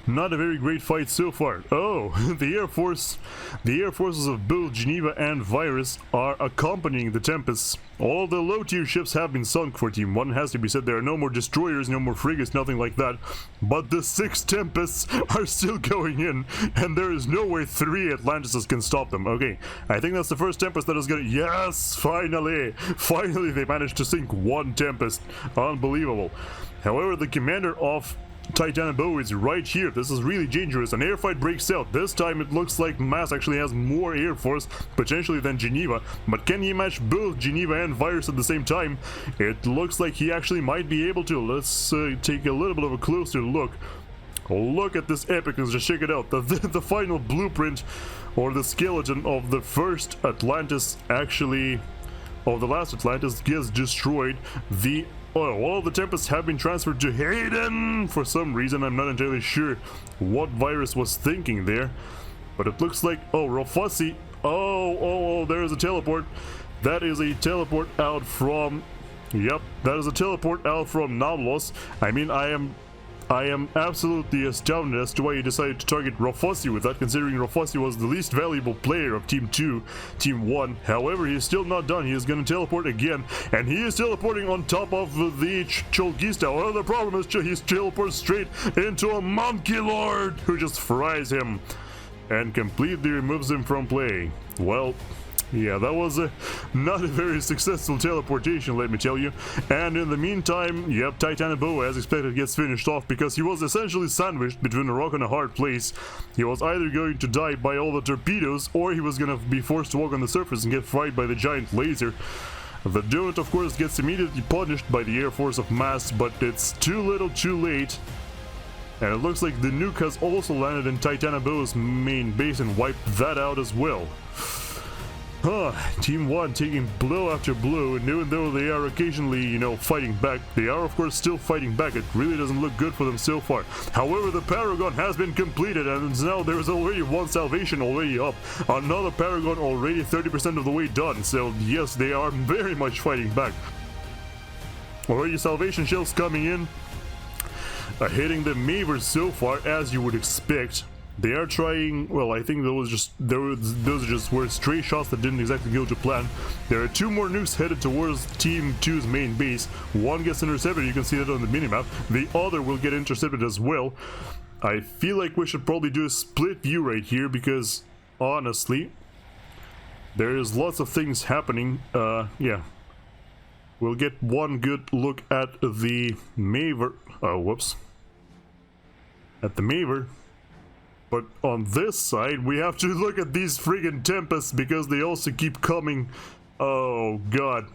Not a very great fight so far. Oh, the Air Forces of both Geneva and Virus are accompanying the Tempests. All the low-tier ships have been sunk for Team 1. Has to be said, there are no more destroyers, no more frigates, nothing like that. But the 6 Tempests are still going in, and there is no way 3 Atlantises can stop them. Okay, I think that's the first Tempest that is gonna... Yes, finally! Finally they managed to sink 1 Tempest. Unbelievable. However, the commander of Titanoboa is right here. This is really dangerous. An airfight breaks out. This time it looks like Mass actually has more air force, potentially, than Geneva. But can he match both Geneva and Virus at the same time? It looks like he actually might be able to. Let's take a little bit of a closer look. Look at this epicness, just check it out. The final blueprint, or the skeleton of the first Atlantis, actually, of the last Atlantis, gets destroyed. All the Tempests have been transferred to Haydennnnn for some reason. I'm not entirely sure what Virus was thinking there, but it looks like, oh, Rufussy. Oh, there is a teleport. That is a teleport out from, yep, that is a teleport out from Naamlooz. I mean, I am absolutely astounded as to why you decided to target Rufussy with that, considering Rufussy was the least valuable player of Team 2, Team 1. However, he is still not done. He is going to teleport again, and he is teleporting on top of the Cholgista. Well, the problem is he's teleported straight into a Monkey Lord, who just fries him and completely removes him from play. Well, yeah, that was not a very successful teleportation, let me tell you. And in the meantime, yep, Titanoboa, as expected, gets finished off because he was essentially sandwiched between a rock and a hard place. He was either going to die by all the torpedoes, or he was going to be forced to walk on the surface and get fried by the giant laser. The donut, of course, gets immediately punished by the Air Force of Mass, but it's too little too late. And it looks like the nuke has also landed in Titanoboa's main base and wiped that out as well. Team 1 taking blow after blow, and even though they are occasionally, you know, fighting back, they are of course still fighting back. It really doesn't look good for them so far. However, the Paragon has been completed, and now there is already 1 salvation already up. Another Paragon already 30% of the way done, so yes, they are very much fighting back. Already salvation shells coming in, hitting the Mavers so far, as you would expect. They are trying, well, I think those just were stray shots that didn't exactly go to plan. There are 2 more nukes headed towards Team 2's main base. One gets intercepted, you can see that on the minimap. The other will get intercepted as well. I feel like we should probably do a split view right here because, honestly, there is lots of things happening. Yeah. We'll get one good look at the Maver. Oh, whoops. At the Maver. But on this side, we have to look at these friggin' Tempests because they also keep coming. Oh, God.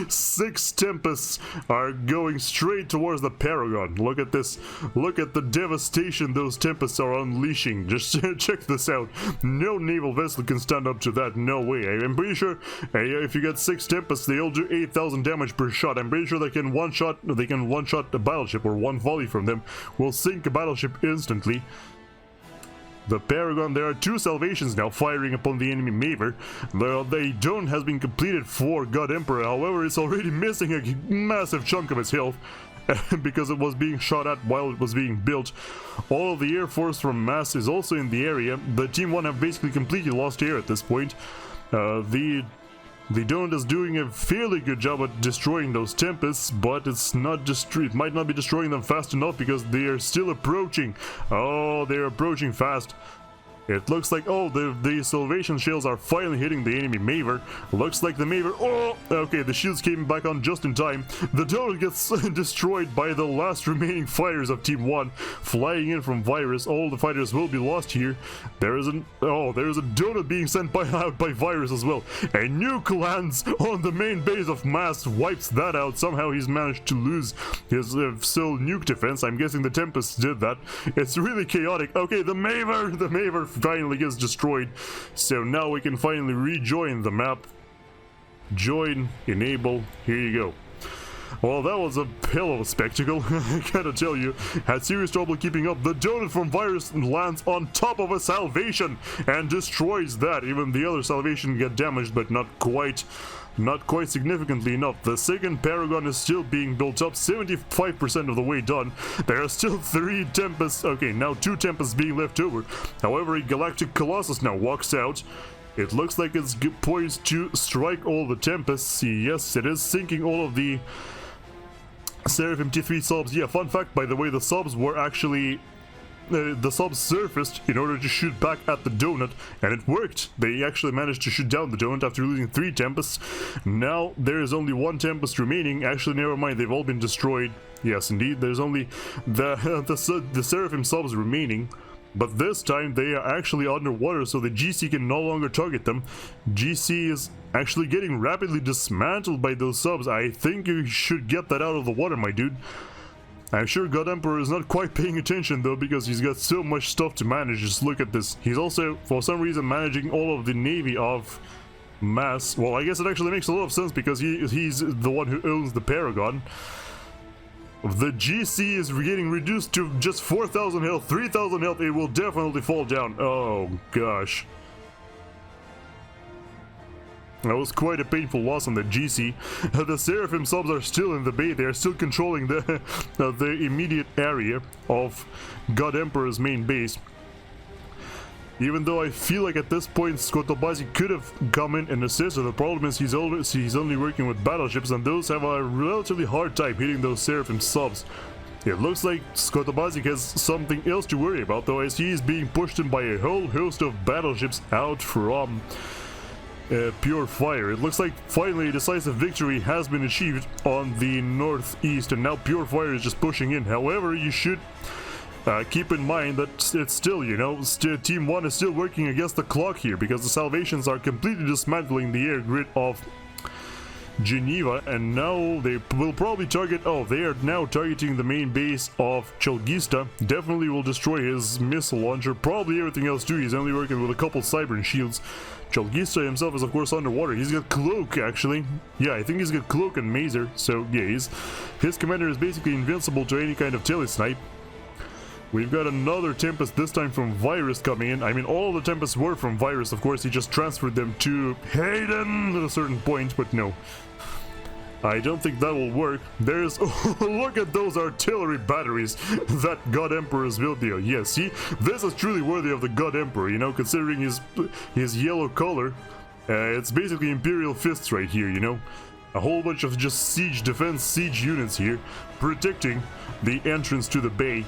6 Tempests are going straight towards the Paragon. Look at this. Look at the devastation those Tempests are unleashing. Just check this out. No naval vessel can stand up to that. No way. I'm pretty sure if you get 6 Tempests, they all do 8,000 damage per shot. I'm pretty sure they can one-shot a battleship, or one volley from them will sink a battleship instantly. The Paragon, there are 2 salvations now firing upon the enemy Maver. The Aeon has been completed for God Emperor, however it's already missing a massive chunk of its health because it was being shot at while it was being built. All of the Air Force from Mass is also in the area. The Team 1 have basically completely lost air at this point. The Donut is doing a fairly good job at destroying those Tempests, but it might not be destroying them fast enough because they are still approaching. Oh, they're approaching fast. It looks like, oh, the salvation shells are finally hitting the enemy Maver. Looks like the Maver, oh, okay, the shields came back on just in time. The donut gets destroyed by the last remaining fighters of Team 1, flying in from Virus. All the fighters will be lost here. There is a donut being sent out by Virus as well. A nuke lands on the main base of Mass, wipes that out. Somehow he's managed to lose his sole nuke defense. I'm guessing the Tempest did that. It's really chaotic. Okay, the Maver finally gets destroyed, so now we can finally rejoin the map. Join, enable, here you go. Well, that was a hell of a spectacle, I gotta tell you. Had serious trouble keeping up. The donut from Virus lands on top of a salvation and destroys that. Even the other salvation get damaged, but not quite significantly enough. The second Paragon is still being built up, 75% of the way done. There are still 3 Tempests, okay, now 2 Tempests being left over. However, a Galactic Colossus now walks out. It looks like it's poised to strike all the Tempests. Yes, it is sinking all of the Seraphim T3 subs. Yeah, fun fact, by the way, the subs were actually... the subs surfaced in order to shoot back at the donut, and it worked. They actually managed to shoot down the donut after losing 3 Tempests. Now there is only 1 Tempest remaining. Actually, never mind, they've all been destroyed. Yes, indeed, there's only the Seraphim subs remaining. But this time they are actually underwater, so the GC can no longer target them. GC is actually getting rapidly dismantled by those subs. I think you should get that out of the water, my dude. I'm sure God Emperor is not quite paying attention though, because he's got so much stuff to manage. Just look at this. He's also, for some reason, managing all of the navy of mass. Well, I guess it actually makes a lot of sense because he's the one who owns the Paragon. The GC is getting reduced to just 4,000 health, 3,000 health. It will definitely fall down. Oh gosh. That was quite a painful loss on the GC. The Seraphim subs are still in the bay. They are still controlling the immediate area of God Emperor's main base. Even though I feel like at this point Skotobazik could have come in and assisted. The problem is he's only working with battleships, and those have a relatively hard time hitting those Seraphim subs. It looks like Skotobazik has something else to worry about though, as he is being pushed in by a whole host of battleships out from PureFire. It looks like finally a decisive victory has been achieved on the northeast, and now PureFire is just pushing in. However, you should keep in mind that it's still, you know, Team 1 is still working against the clock here, because the Salvations are completely dismantling the air grid of Geneva, and now they will probably target... oh, they are now targeting the main base of Chelgista. Definitely will destroy his missile launcher, probably everything else too. He's only working with a couple Cybran shields. Chelgista himself is of course underwater. He's got Cloak actually. Yeah, I think he's got Cloak and Mazer, so yeah, his commander is basically invincible to any kind of telesnipe. We've got another Tempest, this time from Virus, coming in. I mean, all the Tempests were from Virus, of course. He just transferred them to Haydennn at a certain point, but no. I don't think that will work. There's... look at those artillery batteries that God Emperor has built there. Yeah, see? This is truly worthy of the God Emperor, you know, considering his yellow color. It's basically Imperial Fists right here, you know? A whole bunch of just siege defense, siege units here, protecting the entrance to the bay.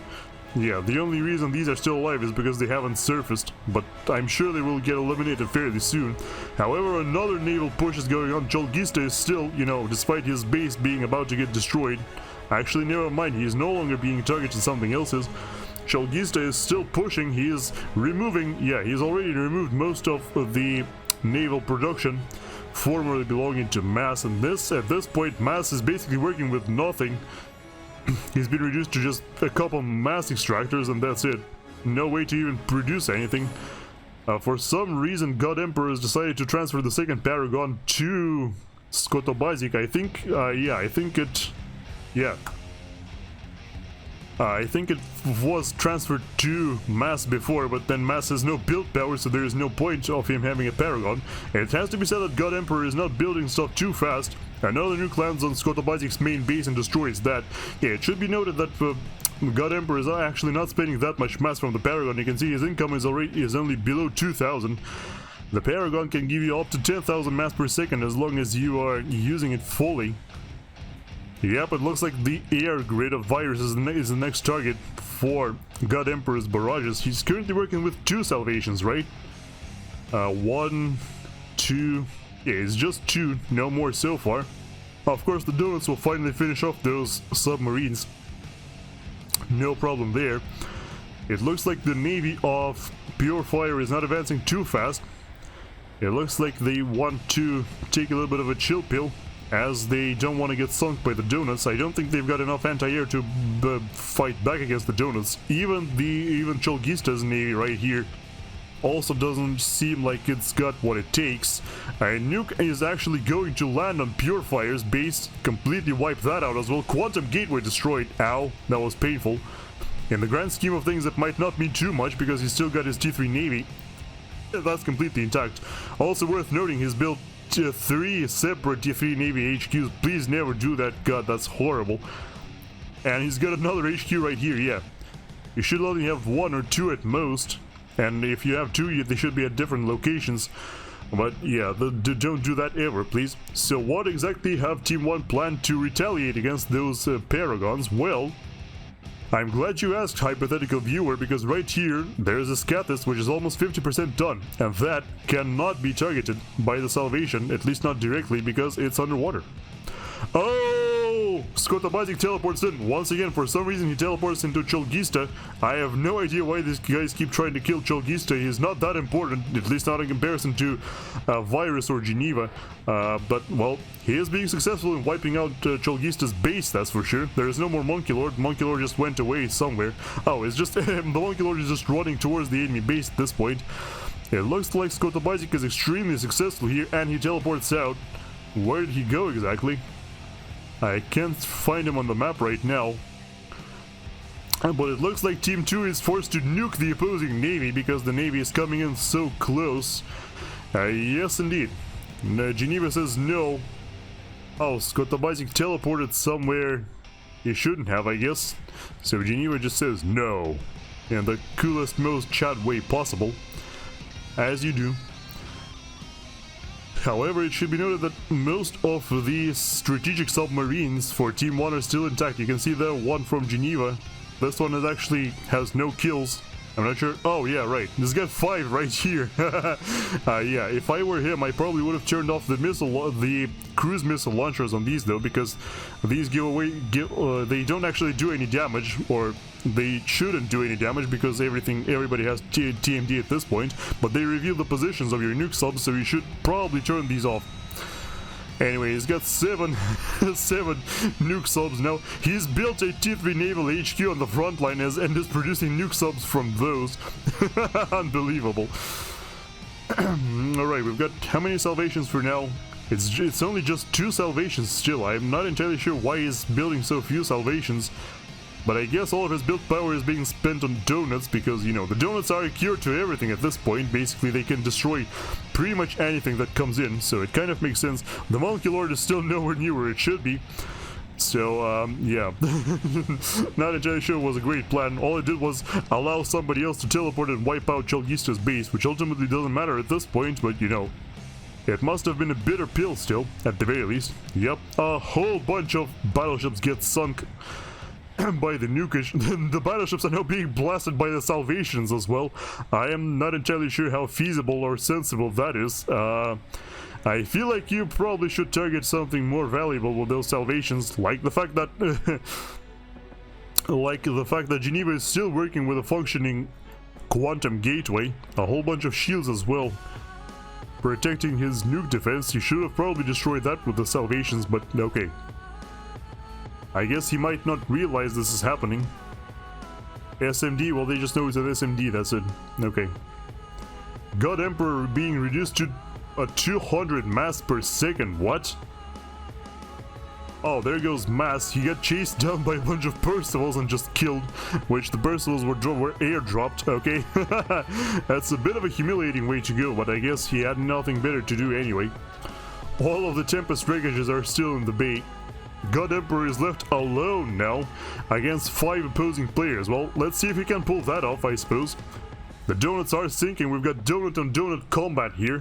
Yeah, the only reason these are still alive is because they haven't surfaced, but I'm sure they will get eliminated fairly soon. However, another naval push is going on. Chelgista is still, you know, despite his base being about to get destroyed. Actually, never mind, he is no longer being targeted, something else is. Chelgista is still pushing. He is removing, yeah, he's already removed most of the naval production formerly belonging to Mass, and at this point, Mass is basically working with nothing. He's been reduced to just a couple mass extractors, and that's it. No way to even produce anything. For some reason, God Emperor has decided to transfer the second Paragon to Skotobazik. I think, yeah, I think it... yeah. I think it was transferred to Mass before, but then Mass has no build power, so there is no point of him having a Paragon. And it has to be said that God Emperor is not building stuff too fast. Another nuke lands on Skotobazik's main base and destroys that. Yeah, it should be noted that God Emperor is actually not spending that much mass from the Paragon. You can see his income is only below 2,000. The Paragon can give you up to 10,000 mass per second as long as you are using it fully. Yep, it looks like the air grid of Virus is the next target for God Emperor's barrages. He's currently working with 2 salvations, right? 1, 2... yeah, it's just 2, no more so far. Of course, the donuts will finally finish off those submarines. No problem there. It looks like the navy of PureFire is not advancing too fast. It looks like they want to take a little bit of a chill pill, as they don't want to get sunk by the donuts. I don't think they've got enough anti-air to fight back against the donuts. Even Chelgista's navy right here also doesn't seem like it's got what it takes. A nuke is actually going to land on PureFire's base, completely wipe that out as well. Quantum gateway destroyed. Ow, that was painful. In the grand scheme of things, it might not mean too much because he's still got his T3 Navy. That's completely intact. Also worth noting, he's built 3 separate T3 Navy HQs. Please never do that, god, that's horrible. And he's got another HQ right here, yeah. You should only have 1 or 2 at most. And if you have 2, they should be at different locations. But yeah, don't do that ever, please. So what exactly have Team 1 planned to retaliate against those Paragons? Well, I'm glad you asked, hypothetical viewer, because right here there's a Scathis which is almost 50% done, and that cannot be targeted by the Salvation, at least not directly, because it's underwater. Oh! Skotobazik teleports in. Once again, for some reason he teleports into Cholgista. I have no idea why these guys keep trying to kill Cholgista. He's not that important, at least not in comparison to Virus or Geneva. But, well, he is being successful in wiping out Cholgista's base, that's for sure. There is no more Monkey Lord. Monkey Lord just went away somewhere. Oh, it's just... the Monkey Lord is just running towards the enemy base at this point. It looks like Skotobazik is extremely successful here, and he teleports out. Where did he go exactly? I can't find him on the map right now. But it looks like Team 2 is forced to nuke the opposing Navy because the Navy is coming in so close. Yes, indeed. Geneva says no. Oh, Skotobazik teleported somewhere he shouldn't have, I guess. So Geneva just says no. In the coolest, most chat way possible. As you do. However, it should be noted that most of the strategic submarines for Team 1 are still intact. You can see the one from Geneva. This one has no kills. I'm not sure. Oh, yeah, right. This got 5 right here. Yeah, if I were him, I probably would have turned off the cruise missile launchers on these, though, because these they don't actually do any damage, or they shouldn't do any damage because everybody has TMD at this point, but they reveal the positions of your nuke subs, so you should probably turn these off. Anyway, he's got 7 nuke subs now. He's built a T3 Naval HQ on the front line and is producing nuke subs from those. Unbelievable. Alright, we've got how many salvations for now? It's only just 2 salvations still. I'm not entirely sure why he's building so few salvations. But I guess all of his build power is being spent on donuts because, you know, the donuts are a cure to everything at this point. Basically, they can destroy pretty much anything that comes in, so it kind of makes sense. The Monkey Lord is still nowhere near where it should be. So, yeah. Not entirely sure it was a great plan. All it did was allow somebody else to teleport and wipe out Cholgista's base, which ultimately doesn't matter at this point, but, you know, it must have been a bitter pill still, at the very least. Yep, a whole bunch of battleships get sunk by the nukish. The battleships are now being blasted by the Salvations as well. I am not entirely sure how feasible or sensible that is. I feel like you probably should target something more valuable with those Salvations, like the fact that Geneva is still working with a functioning quantum gateway, a whole bunch of shields as well, protecting his nuke defense. He should have probably destroyed that with the Salvations, but okay. I guess he might not realize this is happening. SMD, well, they just know it's an SMD, that's it. Okay. God Emperor being reduced to a 200 mass per second, what? Oh, there goes Mass. He got chased down by a bunch of Percivals and just killed, which the Percivals were airdropped, okay? That's a bit of a humiliating way to go, but I guess he had nothing better to do anyway. All of the Tempest wreckages are still in the bay. God Emperor is left alone now against 5 opposing players. Well, let's see if he can pull that off, I suppose. The donuts are sinking. We've got donut on donut combat here.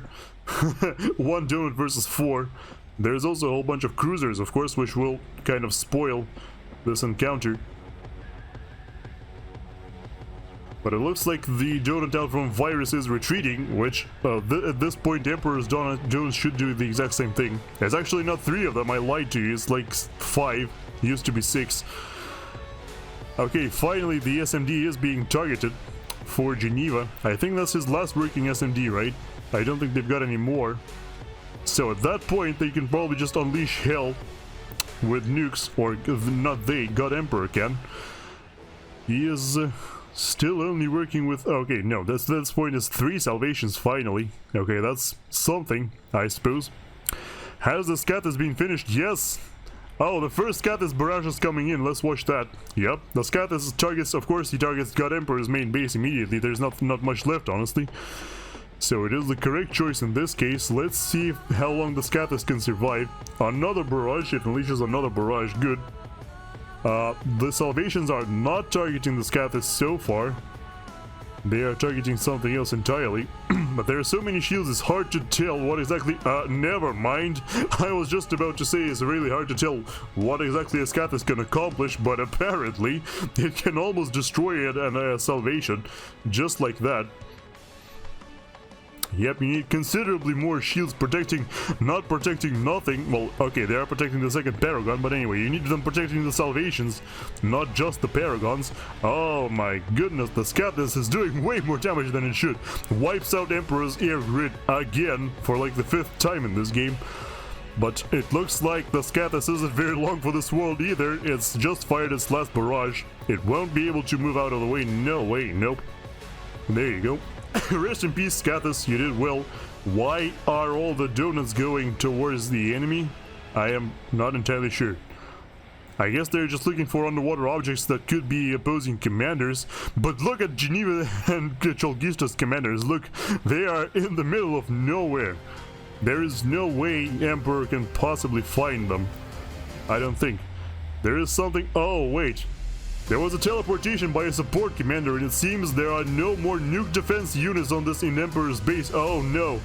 1 donut versus 4. There's also a whole bunch of cruisers, of course, which will kind of spoil this encounter. But it looks like the donut out from Virus is retreating, which at this point Emperor's donuts should do the exact same thing. There's actually not 3 of them, I lied to you, it's like 5, it used to be 6. Okay, finally the SMD is being targeted for Geneva. I think that's his last working SMD, right? I don't think they've got any more. So at that point they can probably just unleash hell with nukes, or not they, God Emperor can. He is Still only working with... Okay, no, this point is 3 salvations finally. Okay, that's something, I suppose. Has the Scathis been finished? Yes! Oh, the first Scathis barrage is coming in. Let's watch that. Yep, the Scathis targets, of course, he targets God Emperor's main base immediately. There's not much left, honestly. So it is the correct choice in this case. Let's see how long the Scathis can survive. Another barrage. It unleashes another barrage. Good. The Salvations are not targeting the Scathis so far. They are targeting something else entirely. But there are so many shields, it's hard to tell what exactly... never mind. I was just about to say it's really hard to tell what exactly a Scathis can accomplish, but apparently it can almost destroy a Salvation, just like that. Yep, you need considerably more shields protecting, not protecting nothing. Well, okay, they are protecting the second Paragon, but anyway, you need them protecting the Salvations, not just the Paragons. Oh my goodness, the Scathis is doing way more damage than it should. Wipes out Emperor's air grid again for like the 5th time in this game. But it looks like the Scathis isn't very long for this world either. It's just fired its last barrage. It won't be able to move out of the way. No way, nope. There you go. Rest in peace, Scathis, you did well. Why are all the donuts going towards the enemy? I am not entirely sure. I guess they're just looking for underwater objects that could be opposing commanders. But look at Geneva and Cholgista's commanders. Look, they are in the middle of nowhere. There is no way Emperor can possibly find them. I don't think. There is something... Oh, wait. There was a teleportation by a support commander, and it seems there are no more nuke defense units on this in Emperor's base. Oh no.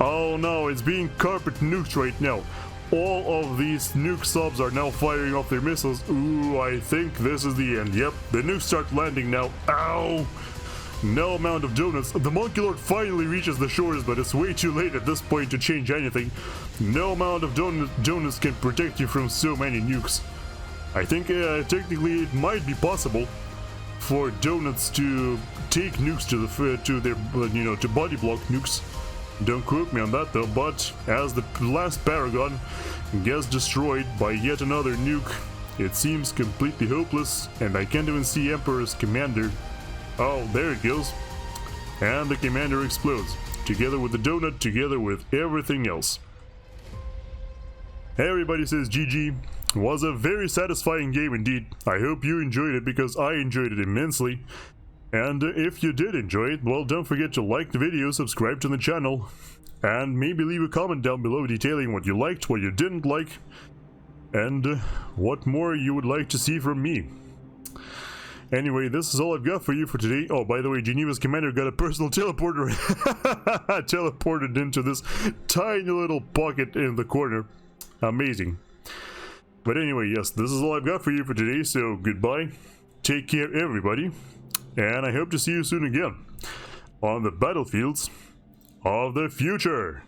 Oh no, it's being carpet nuked right now. All of these nuke subs are now firing off their missiles. Ooh, I think this is the end. Yep, the nukes start landing now. Ow! No amount of donuts. The Monkey Lord finally reaches the shores, but it's way too late at this point to change anything. No amount of donuts can protect you from so many nukes. I think technically it might be possible for donuts to take nukes to their to body block nukes. Don't quote me on that though, but as the last Paragon gets destroyed by yet another nuke, it seems completely hopeless, and I can't even see Emperor's commander. Oh, there it goes. And the commander explodes, together with the donut, together with everything else. Everybody says GG. Was a very satisfying game indeed. I hope you enjoyed it, because I enjoyed it immensely. And if you did enjoy it, well, don't forget to like the video, subscribe to the channel, and maybe leave a comment down below detailing what you liked, what you didn't like, and what more you would like to see from me. Anyway, this is all I've got for you for today. Oh, by the way, Geneva's commander got a personal teleporter teleported into this tiny little pocket in the corner. Amazing. But anyway, yes, this is all I've got for you for today, so goodbye, take care everybody, and I hope to see you soon again on the battlefields of the future.